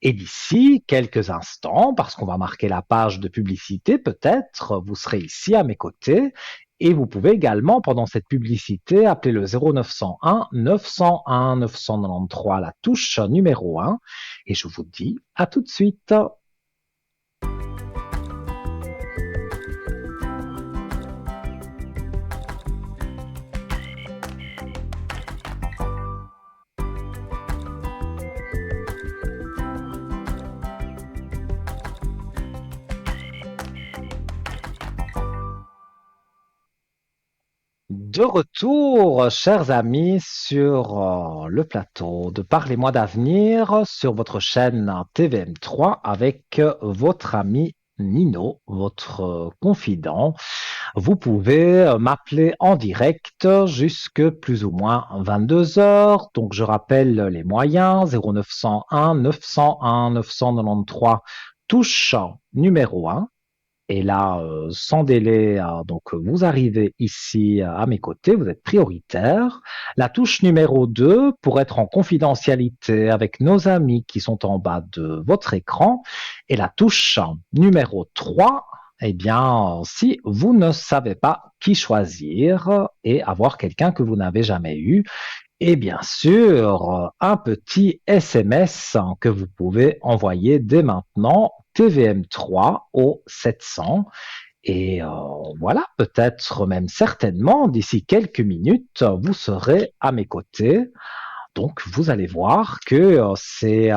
Et d'ici quelques instants, parce qu'on va marquer la page de publicité peut-être, vous serez ici à mes côtés et vous pouvez également, pendant cette publicité, appeler le 0901 901 993, la touche numéro 1. Et je vous dis à tout de suite. De retour, chers amis, sur le plateau de Parlez-moi d'avenir sur votre chaîne TVM3 avec votre ami Nino, votre confident. Vous pouvez m'appeler en direct jusque plus ou moins 22 heures. Donc, je rappelle les moyens 0901 901 993, touche numéro 1. Et là, sans délai, donc vous arrivez ici à mes côtés, vous êtes prioritaire. La touche numéro 2 pour être en confidentialité avec nos amis qui sont en bas de votre écran. Et la touche numéro 3, eh bien, si vous ne savez pas qui choisir et avoir quelqu'un que vous n'avez jamais eu, et bien sûr, un petit SMS que vous pouvez envoyer dès maintenant, TVM3 au 700. Et voilà, peut-être même certainement, d'ici quelques minutes, vous serez à mes côtés. Donc, vous allez voir que c'est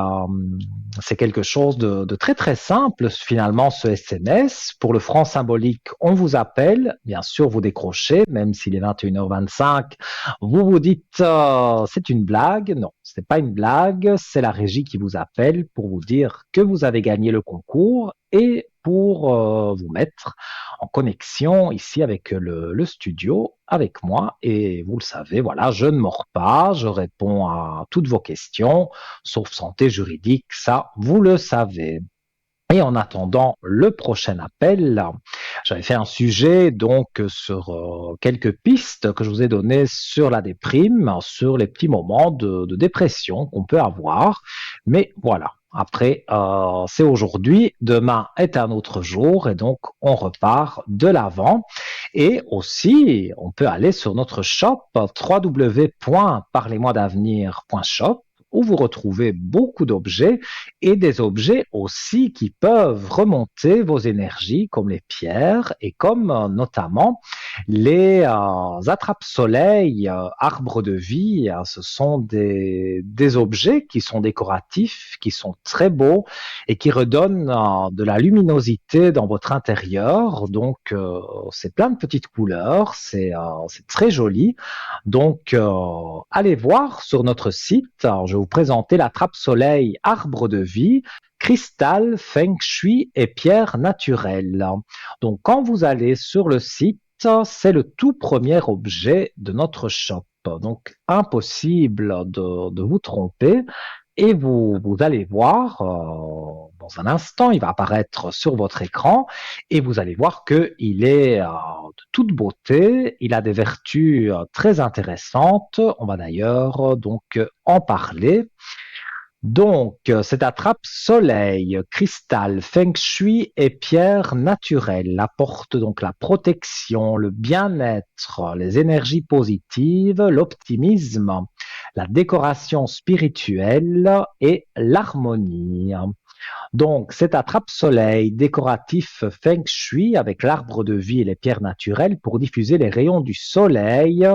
quelque chose de très très simple finalement ce SMS. Pour le franc symbolique, on vous appelle, bien sûr vous décrochez, même s'il est 21h25, vous vous dites c'est une blague. Non, ce n'est pas une blague, c'est la régie qui vous appelle pour vous dire que vous avez gagné le concours et pour vous mettre en connexion ici avec le studio, avec moi. Et vous le savez, voilà, je ne mords pas, je réponds à toutes vos questions, sauf santé juridique, ça, vous le savez. Et en attendant le prochain appel, j'avais fait un sujet donc sur quelques pistes que je vous ai données sur la déprime, sur les petits moments de dépression qu'on peut avoir. Mais voilà, après, c'est aujourd'hui, demain est un autre jour et donc on repart de l'avant. Et aussi, on peut aller sur notre shop www.parlez-moi-d'avenir.shop où vous retrouvez beaucoup d'objets et des objets aussi qui peuvent remonter vos énergies, comme les pierres et comme notamment les attrape-soleil, arbres de vie. Ce sont des objets qui sont décoratifs, qui sont très beaux et qui redonnent de la luminosité dans votre intérieur. Donc, c'est plein de petites couleurs, c'est très joli. Donc, allez voir sur notre site. Alors, je vais vous présenter la trappe-soleil arbre de vie, cristal, feng shui et pierre naturelle. Donc, quand vous allez sur le site, c'est le tout premier objet de notre shop. Donc, impossible de vous tromper. Et vous allez voir, dans un instant, il va apparaître sur votre écran et vous allez voir qu'il est de toute beauté, il a des vertus très intéressantes. On va d'ailleurs donc en parler. Donc, cette attrape soleil, cristal, feng shui et pierre naturelle apporte donc la protection, le bien-être, les énergies positives, l'optimisme, la décoration spirituelle et l'harmonie. Donc, cet attrape-soleil décoratif feng shui avec l'arbre de vie et les pierres naturelles pour diffuser les rayons du soleil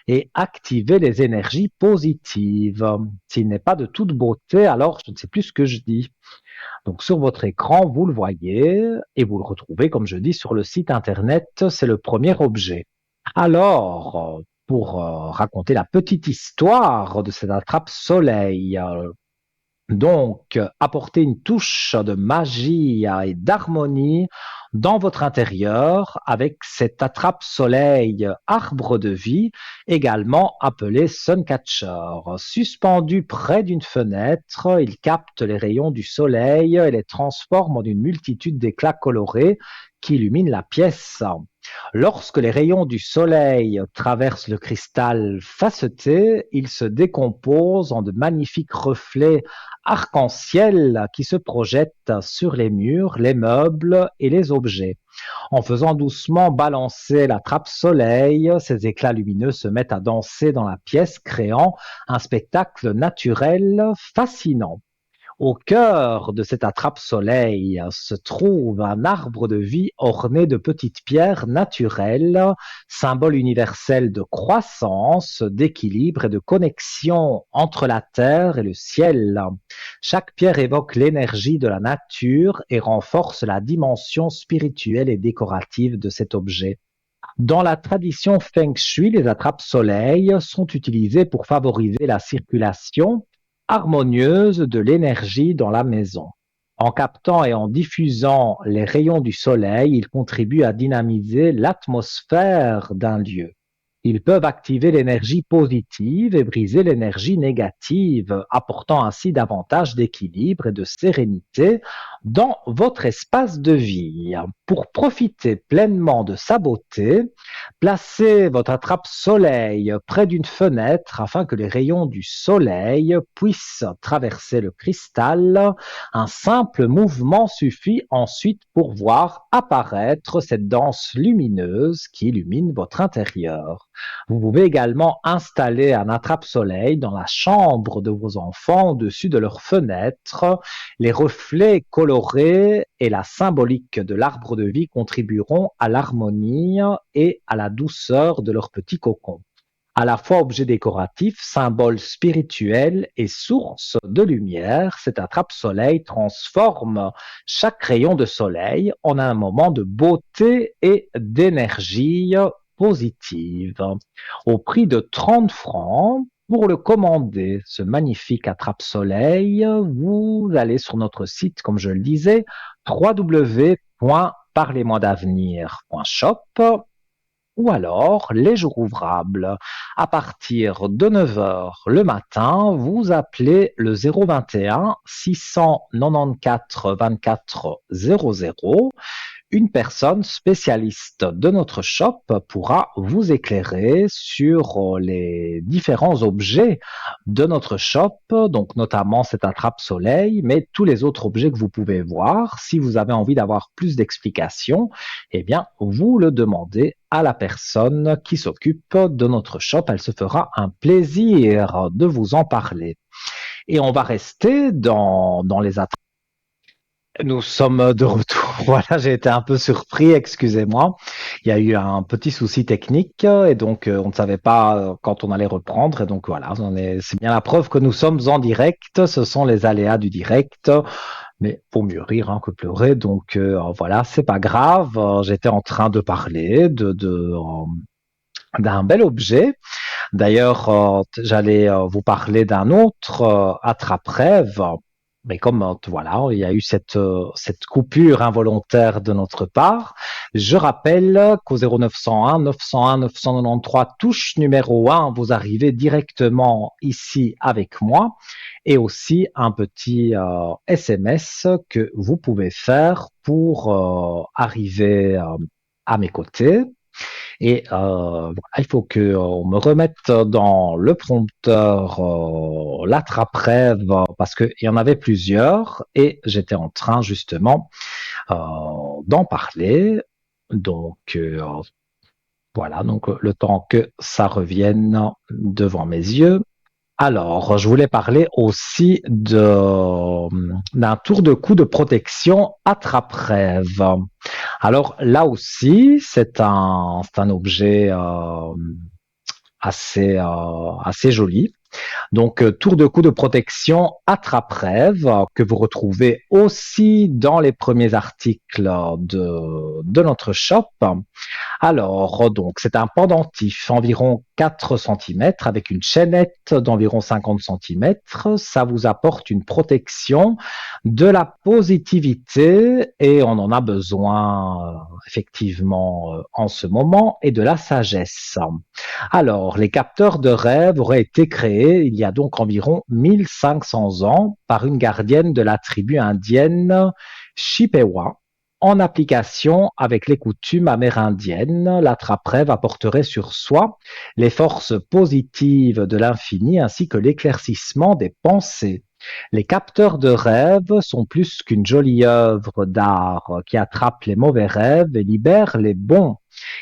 et activer les énergies positives. S'il n'est pas de toute beauté, alors je ne sais plus ce que je dis. Donc, sur votre écran, vous le voyez et vous le retrouvez, comme je dis, sur le site internet. C'est le premier objet. Alors, pour raconter la petite histoire de cette attrape-soleil, donc, apporter une touche de magie et d'harmonie dans votre intérieur avec cet attrape-soleil arbre de vie, également appelé Suncatcher. Suspendu près d'une fenêtre, il capte les rayons du soleil et les transforme en une multitude d'éclats colorés qui illuminent la pièce. Lorsque les rayons du soleil traversent le cristal faceté, ils se décomposent en de magnifiques reflets arc-en-ciel qui se projettent sur les murs, les meubles et les objets. En faisant doucement balancer la trappe soleil, ces éclats lumineux se mettent à danser dans la pièce, créant un spectacle naturel fascinant. Au cœur de cette attrape-soleil se trouve un arbre de vie orné de petites pierres naturelles, symbole universel de croissance, d'équilibre et de connexion entre la terre et le ciel. Chaque pierre évoque l'énergie de la nature et renforce la dimension spirituelle et décorative de cet objet. Dans la tradition Feng Shui, les attrape-soleil sont utilisées pour favoriser la circulation harmonieuse de l'énergie dans la maison. En captant et en diffusant les rayons du soleil, ils contribuent à dynamiser l'atmosphère d'un lieu. Ils peuvent activer l'énergie positive et briser l'énergie négative, apportant ainsi davantage d'équilibre et de sérénité dans votre espace de vie. Pour profiter pleinement de sa beauté, placez votre attrape-soleil près d'une fenêtre afin que les rayons du soleil puissent traverser le cristal. Un simple mouvement suffit ensuite pour voir apparaître cette danse lumineuse qui illumine votre intérieur. Vous pouvez également installer un attrape-soleil dans la chambre de vos enfants au-dessus de leurs fenêtres. Les reflets colorés et la symbolique de l'arbre de vie contribueront à l'harmonie et à la douceur de leur petit cocon. À la fois objet décoratif, symbole spirituel et source de lumière, cet attrape-soleil transforme chaque rayon de soleil en un moment de beauté et d'énergie positive. Au prix de 30 francs, pour le commander, ce magnifique attrape-soleil, vous allez sur notre site, comme je le disais, www.parlez-moi-d'avenir.shop ou alors les jours ouvrables. À partir de 9 heures le matin, vous appelez le 021 694 24 00. Une personne spécialiste de notre shop pourra vous éclairer sur les différents objets de notre shop, donc notamment cet attrape-soleil, mais tous les autres objets que vous pouvez voir. Si vous avez envie d'avoir plus d'explications, eh bien, vous le demandez à la personne qui s'occupe de notre shop. Elle se fera un plaisir de vous en parler. Et on va rester dans les attrape. Nous sommes de retour. Voilà, j'ai été un peu surpris, excusez-moi. Il y a eu un petit souci technique et donc on ne savait pas quand on allait reprendre. Et donc voilà, c'est bien la preuve que nous sommes en direct. Ce sont les aléas du direct. Mais pour mieux rire hein, que pleurer. Donc voilà, c'est pas grave. J'étais en train de parler d'un bel objet. D'ailleurs, j'allais vous parler d'un autre attrape-rêve. Mais comme voilà, il y a eu cette coupure involontaire de notre part, je rappelle qu'au 0901 901 993 touche numéro 1, vous arrivez directement ici avec moi et aussi un petit SMS que vous pouvez faire pour arriver à mes côtés. Et il faut qu'on me remette dans le prompteur l'attrape-rêve parce qu'il y en avait plusieurs et j'étais en train justement d'en parler. Donc voilà, donc le temps que ça revienne devant mes yeux. Alors, je voulais parler aussi d'un tour de cou de protection attrape-rêve. Alors là aussi, c'est un objet assez joli. Donc, tour de cou de protection attrape-rêve que vous retrouvez aussi dans les premiers articles de notre shop. Alors, donc, c'est un pendentif environ 4 cm avec une chaînette d'environ 50 cm. Ça vous apporte une protection de la positivité et on en a besoin effectivement en ce moment et de la sagesse. Alors, les capteurs de rêve auraient été créés il y a donc environ 1500 ans par une gardienne de la tribu indienne Chippewa. En application avec les coutumes amérindiennes, l'attrape-rêve apporterait sur soi les forces positives de l'infini ainsi que l'éclaircissement des pensées. Les capteurs de rêve sont plus qu'une jolie œuvre d'art qui attrape les mauvais rêves et libère les bons.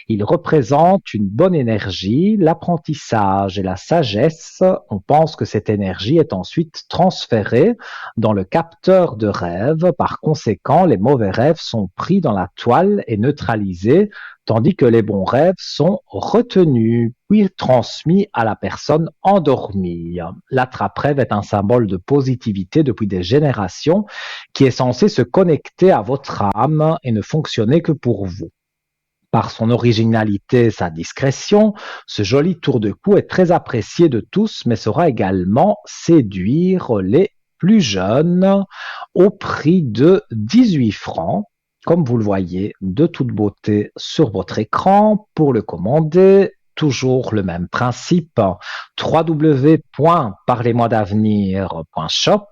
Ils représentent une bonne énergie, l'apprentissage et la sagesse. On pense que cette énergie est ensuite transférée dans le capteur de rêve. Par conséquent, les mauvais rêves sont pris dans la toile et neutralisés, tandis que les bons rêves sont retenus, puis transmis à la personne endormie. L'attrape-rêve est un symbole de positivité depuis des générations qui est censé se connecter à votre âme et ne fonctionner que pour vous. Par son originalité et sa discrétion, ce joli tour de cou est très apprécié de tous, mais saura également séduire les plus jeunes au prix de 18 francs. Comme vous le voyez, de toute beauté sur votre écran. Pour le commander, toujours le même principe, www.parlez-moi-d'avenir.shop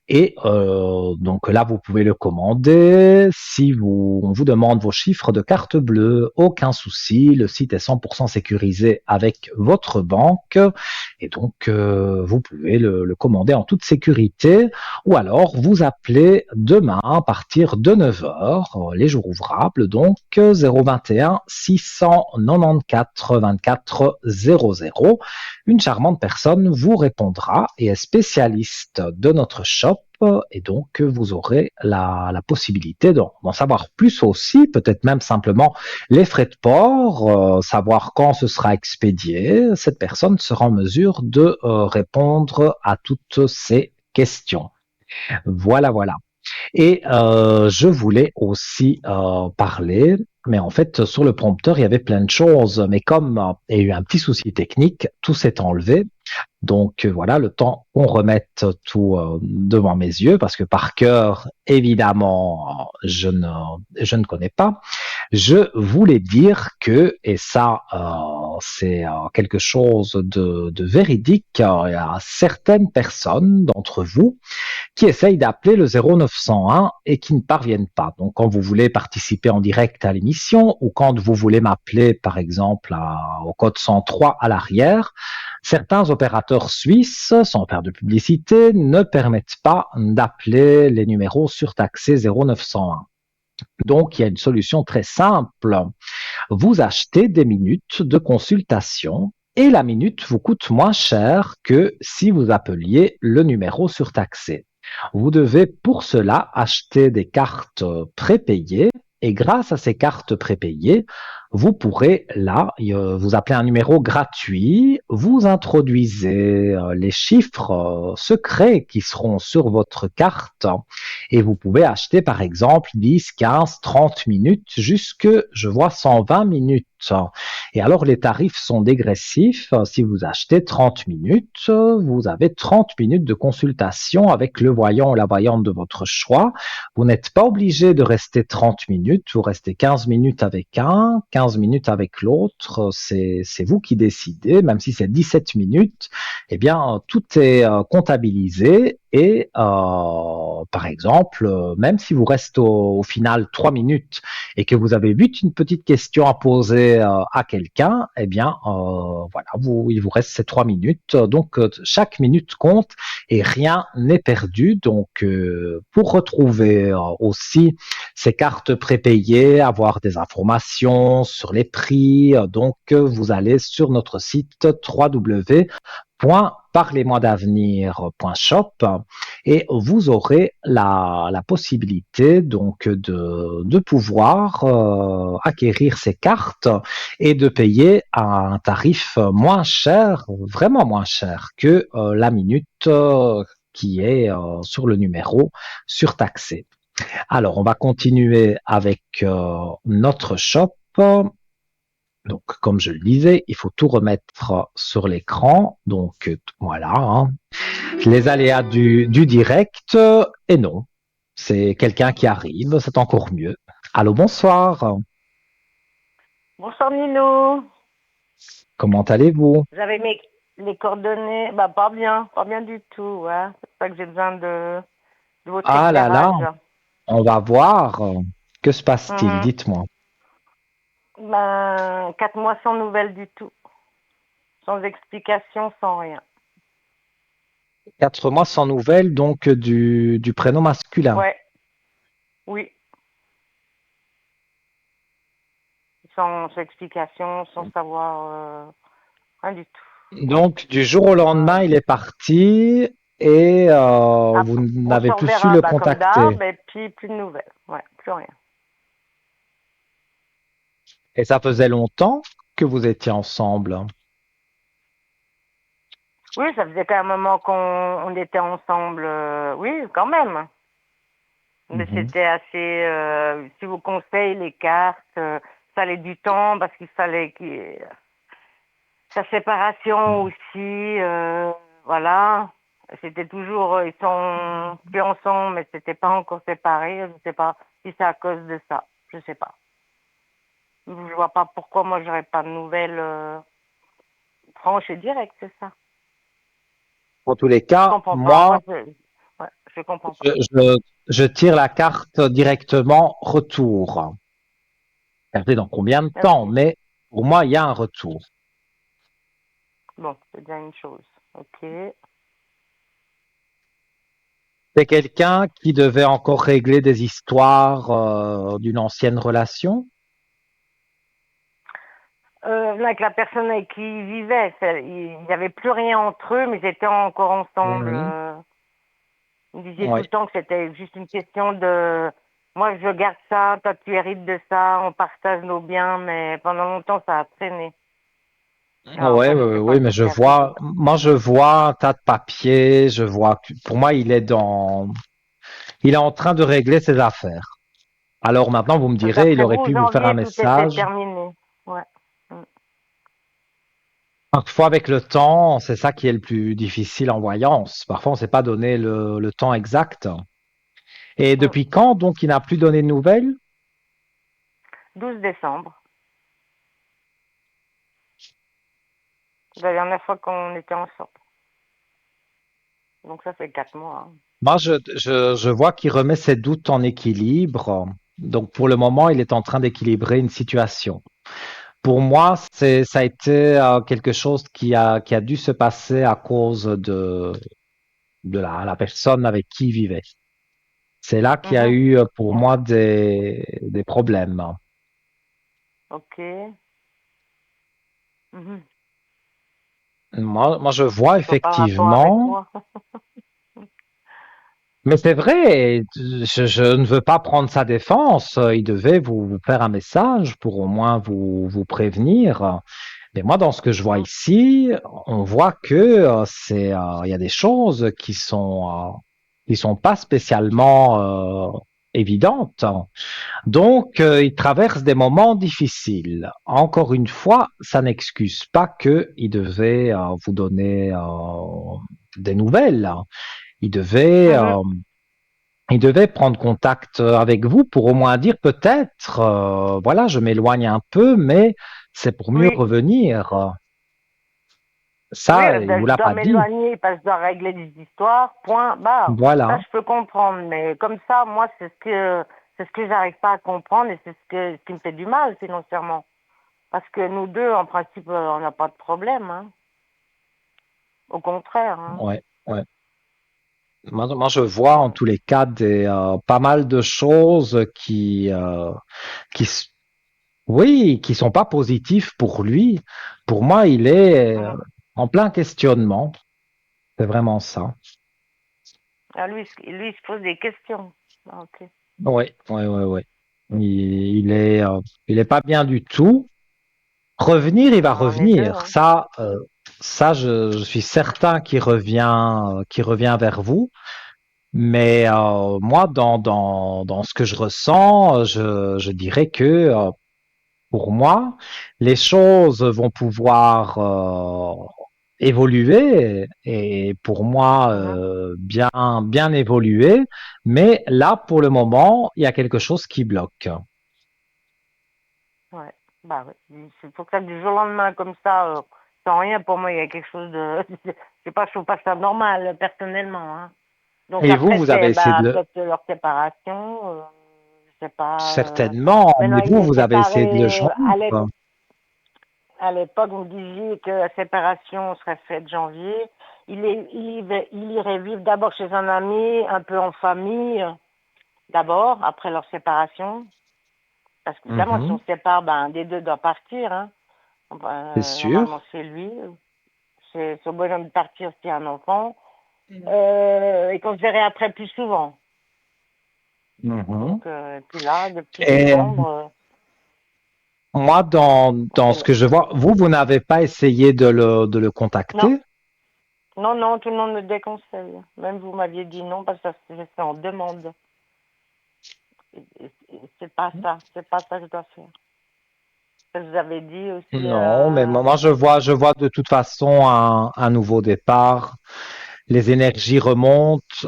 et donc là, vous pouvez le commander. Si on vous demande vos chiffres de carte bleue, aucun souci, le site est 100% sécurisé avec votre banque et donc vous pouvez le commander en toute sécurité ou alors vous appelez demain à partir de 9 heures, les jours ouvrables, donc 021 694 24 00. Une charmante personne vous répondra et est spécialiste de notre shop et donc vous aurez la possibilité d'en savoir plus aussi, peut-être même simplement les frais de port, savoir quand ce sera expédié. Cette personne sera en mesure de répondre à toutes ces questions. Voilà, voilà. Et je voulais aussi parler, mais en fait, sur le prompteur, il y avait plein de choses, mais comme il y a eu un petit souci technique, tout s'est enlevé. Donc voilà, le temps qu'on remette tout devant mes yeux, parce que par cœur, évidemment, je ne connais pas. Je voulais dire que, et ça, c'est quelque chose de véridique, il y a certaines personnes d'entre vous qui essayent d'appeler le 0901 et qui ne parviennent pas. Donc, quand vous voulez participer en direct à l'émission ou quand vous voulez m'appeler, par exemple, au code 103 à l'arrière, certains opérateurs suisses, sans faire de publicité, ne permettent pas d'appeler les numéros surtaxés 0901. Donc, il y a une solution très simple. Vous achetez des minutes de consultation et la minute vous coûte moins cher que si vous appeliez le numéro surtaxé. Vous devez pour cela acheter des cartes prépayées et grâce à ces cartes prépayées, vous pourrez là, vous appelez un numéro gratuit, vous introduisez les chiffres secrets qui seront sur votre carte et vous pouvez acheter par exemple 10, 15, 30 minutes jusque, je vois, 120 minutes. Et alors les tarifs sont dégressifs. Si vous achetez 30 minutes, vous avez 30 minutes de consultation avec le voyant ou la voyante de votre choix. Vous n'êtes pas obligé de rester 30 minutes, vous restez 15 minutes avec un, 15 minutes avec l'autre. C'est vous qui décidez, même si c'est 17 minutes, eh bien tout est comptabilisé et par exemple, même si vous restez au final 3 minutes et que vous avez vite une petite question à poser à quelqu'un, eh bien voilà, il vous reste ces 3 minutes. Donc chaque minute compte et rien n'est perdu. Donc pour retrouver aussi ces cartes prépayées, avoir des informations sur les prix, donc vous allez sur notre site www.parlez-moi-d'avenir.shop et vous aurez la possibilité donc de pouvoir acquérir ces cartes et de payer un tarif moins cher, vraiment moins cher que la minute qui est sur le numéro surtaxé. Alors, on va continuer avec notre shop. Donc, comme je le disais, il faut tout remettre sur l'écran. Donc, voilà, hein. Les aléas du direct, et non. C'est quelqu'un qui arrive, c'est encore mieux. Allô, bonsoir. Bonsoir Nino. Comment allez-vous? Vous avez les coordonnées. Pas bien du tout. Ouais. C'est pour ça que j'ai besoin de votre Ah là là, éclairage. on va voir. Que se passe-t-il? Mhm. Dites-moi. 4 mois sans nouvelles du tout. Sans explication, sans rien. 4 mois sans nouvelles, donc du prénom masculin. Ouais. Oui. Sans explication, sans savoir rien du tout. Donc, du jour au lendemain, il est parti et vous Après, on se n'avez plus su reverra le comme contacter. d'hab et puis plus de nouvelles. Ouais, plus rien. Et ça faisait longtemps que vous étiez ensemble. Oui, ça faisait quand même un moment qu'on était ensemble. Oui, quand même. Mais Mhm. c'était assez, si vous conseillez les cartes, ça allait du temps parce qu'il fallait sa séparation aussi, voilà. C'était toujours, ils sont plus ensemble, mais c'était pas encore séparés. Je sais pas si c'est à cause de ça. Je sais pas. Je vois pas pourquoi moi j'aurais pas de nouvelles franches et directes, c'est ça. En tous les Je cas, comprends pas. moi, Ouais, je comprends pas. je, je- je tire la carte directement retour. Regardez dans combien de temps, Ok. mais pour moi, il y a un retour. Bon, c'est déjà une chose. Ok. C'est quelqu'un qui devait encore régler des histoires d'une ancienne relation. Avec la personne avec qui il vivait, il n'y avait plus rien entre eux, mais ils étaient encore ensemble. Mhm. Il me disait tout Oui. le temps que c'était juste une question de moi je garde ça, toi tu hérites de ça, on partage nos biens, mais pendant longtemps ça a traîné. Alors Ouais, après je ouais, sais pas ouais, ce mais qui est arrivé. moi, je vois un tas de papiers, pour moi, il est en train de régler ses affaires. Alors maintenant, vous me Donc direz, il après aurait vous, pu vous faire un janvier, tout était message. terminé. Ouais. Mm. Parfois, avec le temps, c'est ça qui est le plus difficile en voyance. Parfois, on ne sait pas donner le temps exact. Et Mm. depuis quand, donc, il n'a plus donné de nouvelles? 12 décembre, la dernière fois qu'on était ensemble. Donc ça fait 4 mois. Hein. Moi, je vois qu'il remet ses doutes en équilibre. Donc, pour le moment, il est en train d'équilibrer une situation. Pour moi, ça a été quelque chose qui a dû se passer à cause de la personne avec qui il vivait. C'est là qu'il y a Mhm. eu pour moi des problèmes. Ok. Mhm. Moi, je vois Pas par rapport avec effectivement, moi. mais c'est vrai, je ne veux pas prendre sa défense. Il devait vous faire un message pour au moins vous prévenir. Mais moi, dans ce que je vois Mm. ici, on voit que il y a des choses qui sont pas spécialement évidentes. Donc, il traverse des moments difficiles. Encore une fois, ça n'excuse pas que il devait vous donner des nouvelles. Il devait, Mhm. il devait prendre contact avec vous pour au moins dire peut-être, voilà, je m'éloigne un peu, mais c'est pour mieux Oui. revenir. Oui, Ça, il vous je l'a dois pas dit. m'éloigner parce que je dois régler des histoires, point, barre. Ça, Voilà. je peux comprendre, mais comme ça, moi, c'est ce que j'arrive pas à comprendre et c'est ce qui me fait du mal financièrement. Parce que nous deux, en principe, on n'a pas de problème, hein. Au contraire, hein. Ouais, ouais. Moi, je vois en tous les cas pas mal de choses qui, s- oui, qui sont pas positives pour lui. Pour moi, il est Mhm. en plein questionnement. C'est vraiment ça. Ah, lui, il se pose des questions. Ah, ok. Oui, oui, oui, oui. Il est pas bien du tout. Revenir, il va Ben, on est deux, revenir. hein. Ça, je suis certain qu'il revient vers vous. Mais moi, dans ce que je ressens, je dirais que pour moi, les choses vont pouvoir évoluer et pour moi Mhm. bien évoluer. Mais là, pour le moment, il y a quelque chose qui bloque. Ouais. Bah ouais. C'est pour ça que du jour au lendemain, comme ça, sans rien, pour moi, il y a quelque chose de. Je trouve pas ça normal, personnellement, hein. Donc Et vous, après, vous avez c'est essayé de bah, le... peut-être leur séparation, je sais pas. Certainement, Maintenant, mais il est vous avez essayé de le séparé joindre. à l'époque, vous me disiez que la séparation serait faite janvier. Il irait vivre d'abord chez un ami, un peu en famille, d'abord, après leur séparation. Parce qu'évidemment, si on Mhm, se sépare, ben, un des deux doit partir, hein. Enfin, c'est normalement, sûr. c'est lui. C'est au bonhomme de partir s'il y a un enfant. Et qu'on se verrait après plus souvent. Mhm. Donc, puis là, depuis Et décembre, moi, dans c'est ce que je vois, vous n'avez pas essayé de le non, contacter? non, non, tout le monde me déconseille. Même vous m'aviez dit non parce que ça se fait en demande. C'est pas ça que je dois faire. Ça, je vous avais dit aussi, Non, mais moi, je vois de toute façon un nouveau départ. Les énergies remontent,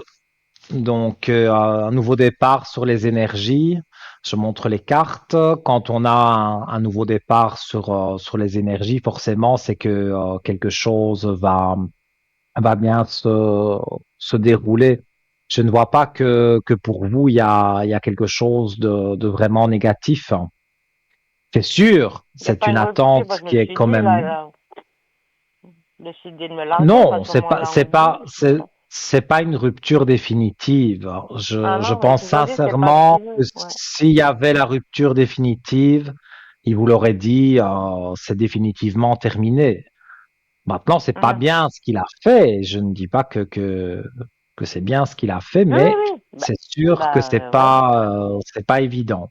donc un nouveau départ sur les énergies. Je montre les cartes. Quand on a un nouveau départ sur les énergies, forcément, c'est que quelque chose va bien se dérouler. Je ne vois pas que pour vous, il y a quelque chose de vraiment négatif. C'est sûr, Il n'y a c'est pas une une rupture. attente Moi, je me qui est suis quand dit, là, même. là, décidé de me larguer, mais à Non, ce moment-là, on me dit, je sais pas. c'est pas une rupture définitive. Ah Je non, mais pense toujours dit, c'est pas sincèrement que fini. Ouais. s'il y avait la rupture définitive, il vous l'aurait dit, c'est définitivement terminé. Maintenant, c'est pas Mhm. bien ce qu'il a fait. Je ne dis pas que c'est bien ce qu'il a fait, Oui, oui, mais oui. c'est sûr que Ouais. c'est pas évident.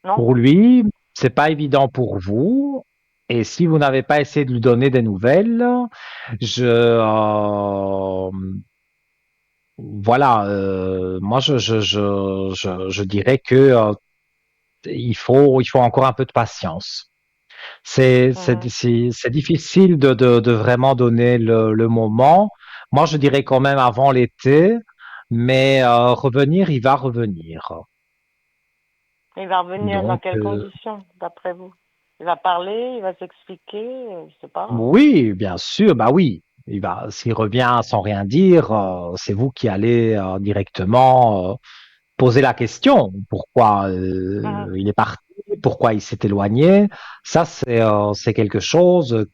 Non? Pour lui, c'est pas évident pour vous. Et si vous n'avez pas essayé de lui donner des nouvelles, voilà, moi je dirais que il faut encore un peu de patience. Mhm. C'est difficile de vraiment donner le moment. Moi, je dirais quand même avant l'été, mais revenir, il va revenir. Il va revenir dans Donc, quelles conditions, d'après vous? Il va parler, il va s'expliquer, je sais pas, hein. oui, bien sûr, bah oui. S'il revient sans rien dire, c'est vous qui allez directement poser la question. Pourquoi Mhm. il est parti? Pourquoi il s'est éloigné? Ça, c'est quelque chose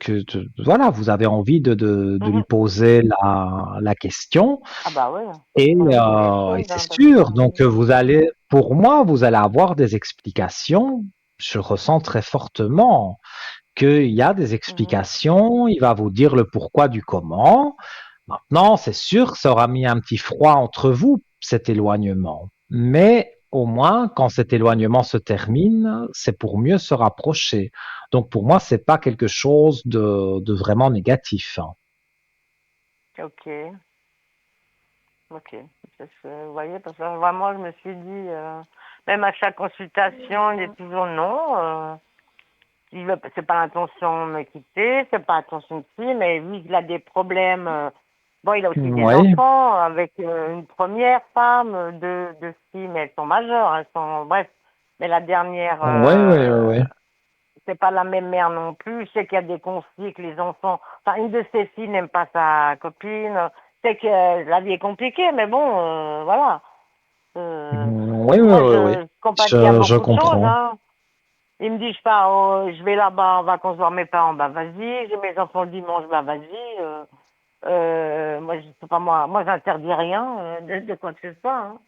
voilà, vous avez envie de lui Mhm. poser la question. Ah bah ouais, on a dit les Et choses, c'est hein, parce que... sûr, donc vous allez, pour moi, vous allez avoir des explications. Je ressens très fortement qu'il y a des Mhm. explications. Il va vous dire le pourquoi du comment. Maintenant, c'est sûr que ça aura mis un petit froid entre vous, cet éloignement. Mais au moins, quand cet éloignement se termine, c'est pour mieux se rapprocher. Donc pour moi, c'est pas quelque chose de vraiment négatif, hein. Ok, ok. Vous voyez, parce que vraiment, je me suis dit, même à chaque consultation, il est toujours non. C'est pas l'intention de me quitter, c'est pas l'intention de si, mais vu qu'il a des problèmes, bon, il a aussi des Oui, enfants avec une première femme, deux filles, mais elles sont majeures, elles sont, bref. Mais la dernière, oui, oui, oui, c'est pas la même mère non plus. Je sais qu'il y a des conflits que les enfants, enfin, une de ses filles n'aime pas sa copine. C'est que la vie est compliquée, mais bon, voilà. oui, oui, Moi, oui, oui. je compatis à Je beaucoup de choses, comprends. hein. Il me dit, je pars, je vais là-bas en vacances voir mes parents, bah vas-y. J'ai mes enfants le dimanche, bah vas-y. Moi, je sais pas moi j'interdis rien de quoi que ce soit, hein.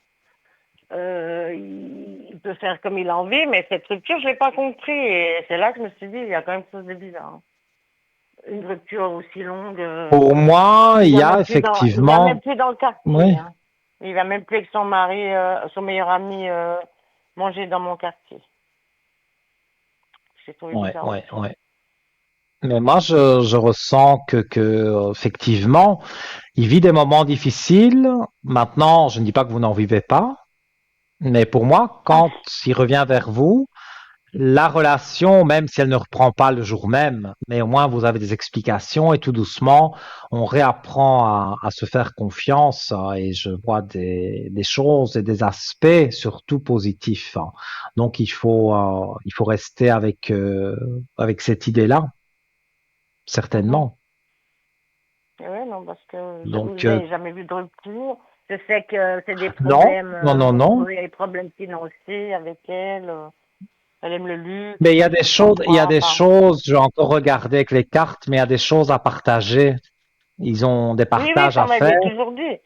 Il peut faire comme il a envie, mais cette rupture, je l'ai pas compris. Et c'est là que je me suis dit, il y a quand même quelque chose de bizarre, hein. Une rupture aussi longue. Pour moi, il y a Il vient effectivement, même plus dans le quartier, oui, hein. Il va même plus avec son mari, son meilleur ami, manger dans mon quartier. J'ai trouvé ouais, bizarre ouais, aussi. ouais. Mais moi, je ressens effectivement, il vit des moments difficiles. Maintenant, je ne dis pas que vous n'en vivez pas, mais pour moi, quand il revient vers vous, la relation, même si elle ne reprend pas le jour même, mais au moins vous avez des explications et tout doucement, on réapprend à se faire confiance, et je vois des choses et des aspects surtout positifs, hein. Donc il faut rester avec cette idée-là, Mhm. certainement. Et ouais, non, parce que vous Donc n'avez jamais vu de rupture. Je sais que c'est des non, problèmes, non, non, non. oui, des problèmes financiers avec elle. Elle aime le luxe, Mais je sais pas il y a quoi, des enfin. choses, je vais encore regarder avec les cartes, mais il y a des choses à partager. Ils ont des Oui, oui, partages ça à faire. m'avait toujours dit.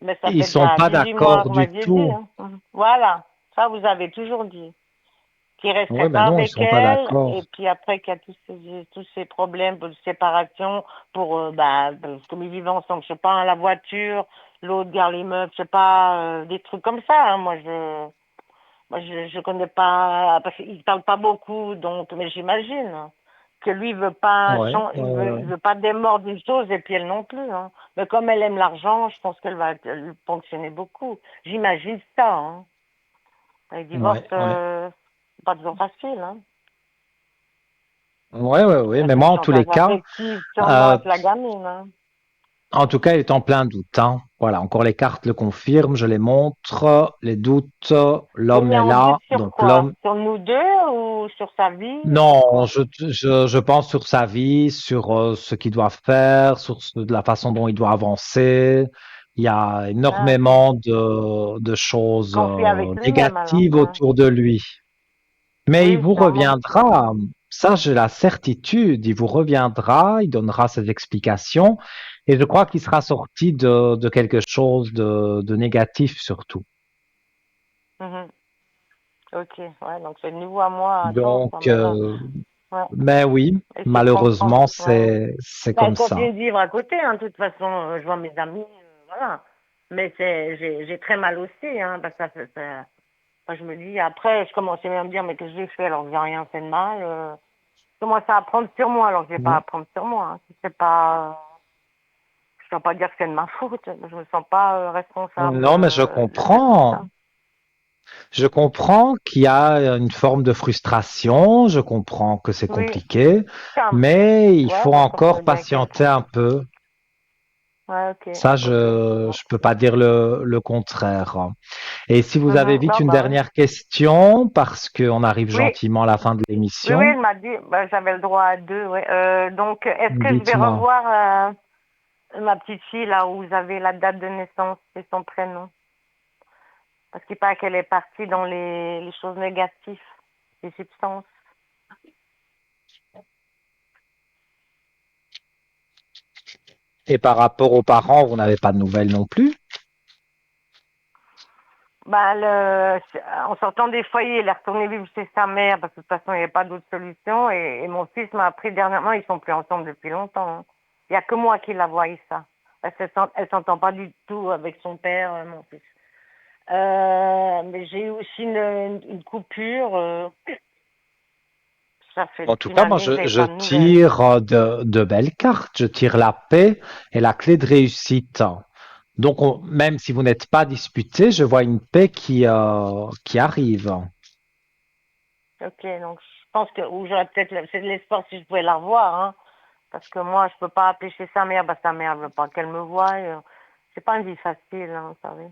Mais ça Ils fait sont déjà pas 18 mois que d'accord vous du m'aviez dit, tout. hein. Mhm. Voilà, ça vous avez toujours dit. Qu'il Oui, resterait ben pas non, ils avec sont pas elle, et d'accord. puis après qu'il y a tous ces problèmes de séparation pour, bah, comme ils vivent ensemble, je sais pas, hein, la voiture, l'autre gare l'immeuble, je sais pas, des trucs comme ça, hein. Je connais pas, parce qu'il parle pas beaucoup, donc, mais j'imagine que lui veut pas Ouais, il veut pas démordre une chose et puis elle non plus, hein. Mais comme elle aime l'argent, je pense qu'elle va lui fonctionner beaucoup. J'imagine ça, hein. Les divorces, ouais, ouais. c'est pas toujours facile, hein. Ouais, ouais, ouais. Elle Mais fait le moi, en tous les chantage cas, affectif sûrement euh, avec la gamine, hein. En tout cas, il est en plein doute, hein. Voilà, encore les cartes le confirment, je les montre. Les doutes, Mais il l'homme est est en là, doute sur donc quoi? l'homme. Sur nous deux ou sur sa vie ou sur Non, quoi? je pense sur sa vie, sur ce qu'il doit faire, sur la façon dont il doit avancer. Il y a Ah, ok. énormément de choses Conflit avec lui-même alors. négatives Hein. autour de lui. Mais il Oui, vous sûrement. reviendra, ça j'ai la certitude, il vous reviendra, il donnera ses explications, et je crois qu'il sera sorti de quelque chose de négatif surtout. Mhm. Ok, ouais, donc c'est de nouveau à moi à attendre, Donc, quoi. Mais là, ouais, mais oui, essayer de comprendre. malheureusement, Ouais. c'est Ben, comme je ça. continue de vivre à côté, hein, de toute façon, je vois mes amis, voilà. Mais j'ai très mal aussi, hein, parce que enfin, je me dis, après, je commençais même à me dire, mais qu'est-ce que j'ai fait alors que j'ai rien fait de mal. Je commençais à prendre sur moi alors que j'ai pas à prendre sur moi. Hein. C'est pas, je ne dois pas dire que c'est de ma faute. Je me sens pas responsable Non, mais je de tout comprends. ça. Je comprends qu'il y a une forme de frustration, je comprends que c'est Oui, compliqué, mais il ouais, faut bah, comme on encore est bien patienter quelqu'un. un peu. Ouais, ok, Ça, ok. je peux pas dire le contraire. Et si vous avez Mhm. vite Non, une bah oui. dernière question, parce qu'on arrive Oui, gentiment à la fin de oui, oui, l'émission, elle m'a dit, bah, j'avais le droit à deux, ouais. Donc, est-ce que je vais dites-moi. revoir ma petite fille là où vous avez la date de naissance et son prénom? Parce qu'il paraît qu'elle est partie dans les choses négatives, les substances. Et par rapport aux parents, vous n'avez pas de nouvelles non plus? Bah, en sortant des foyers, elle est retournée vivre chez sa mère parce que de toute façon, il n'y avait pas d'autre solution. Et mon fils m'a appris dernièrement, ils sont plus ensemble depuis longtemps. Hein. Il n'y a que moi qui la voyais ça. Elle s'entend pas du tout avec son père, mon fils. Mais j'ai eu aussi une coupure. Ça fait En tout depuis une cas, moi, année que j'avais je pas de nouvelles. tire de belles cartes. Je tire la paix et la clé de réussite. Donc, même si vous n'êtes pas disputé, je vois une paix qui arrive. Ok, donc je pense que ou j'aurais peut-être c'est de l'espoir si je pouvais la revoir, hein, parce que moi je peux pas appeler chez sa mère, bah sa mère ne veut pas qu'elle me voie. C'est pas une vie facile, hein, vous savez.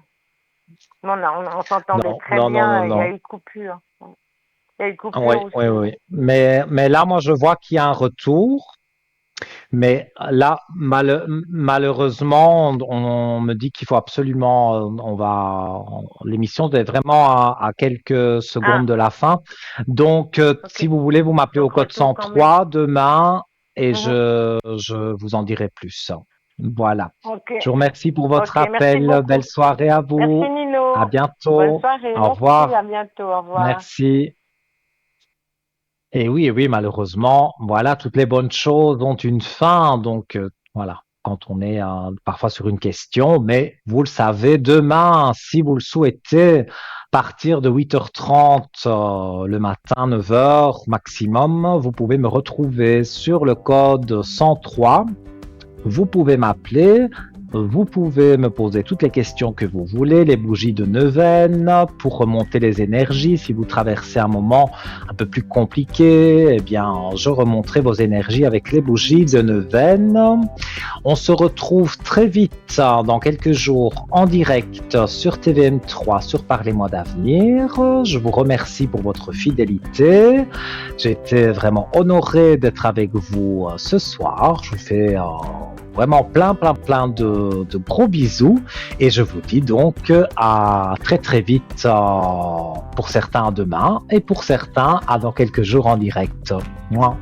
Non, on s'entendait Non, très non, non, non, bien, il y a non. eu coupure. Il y a eu Oui, coupure oui, aussi. oui. Mais là, moi, je vois qu'il y a un retour. Mais là, malheureusement, on me dit qu'il faut absolument, l'émission est vraiment à quelques secondes Ah, de la fin. Donc, si ok. vous voulez, vous m'appelez au Donc code retour quand même. 103 demain et Mhm. je vous en dirai plus. Voilà. Ok, Je vous remercie pour votre ok, merci appel. beaucoup. Belle soirée à Merci vous. À Nino. Bonne bientôt. soirée, Au merci, à revoir. bientôt, au revoir. Merci. Et oui, malheureusement, voilà, toutes les bonnes choses ont une fin. Donc, voilà, quand on est parfois sur une question, mais vous le savez, demain, si vous le souhaitez, à partir de 8h30 le matin, 9h maximum, vous pouvez me retrouver sur le code 103. Vous pouvez m'appeler, vous pouvez me poser toutes les questions que vous voulez, les bougies de neuvaine pour remonter les énergies. Si vous traversez un moment un peu plus compliqué, eh bien, je remonterai vos énergies avec les bougies de neuvaine. On se retrouve très vite dans quelques jours en direct sur TVM3 sur Parlez-moi d'avenir. Je vous remercie pour votre fidélité. J'ai été vraiment honoré d'être avec vous ce soir. Je vous fais vraiment plein de gros bisous et je vous dis donc à très vite pour certains demain et pour certains à dans quelques jours en direct. Moi.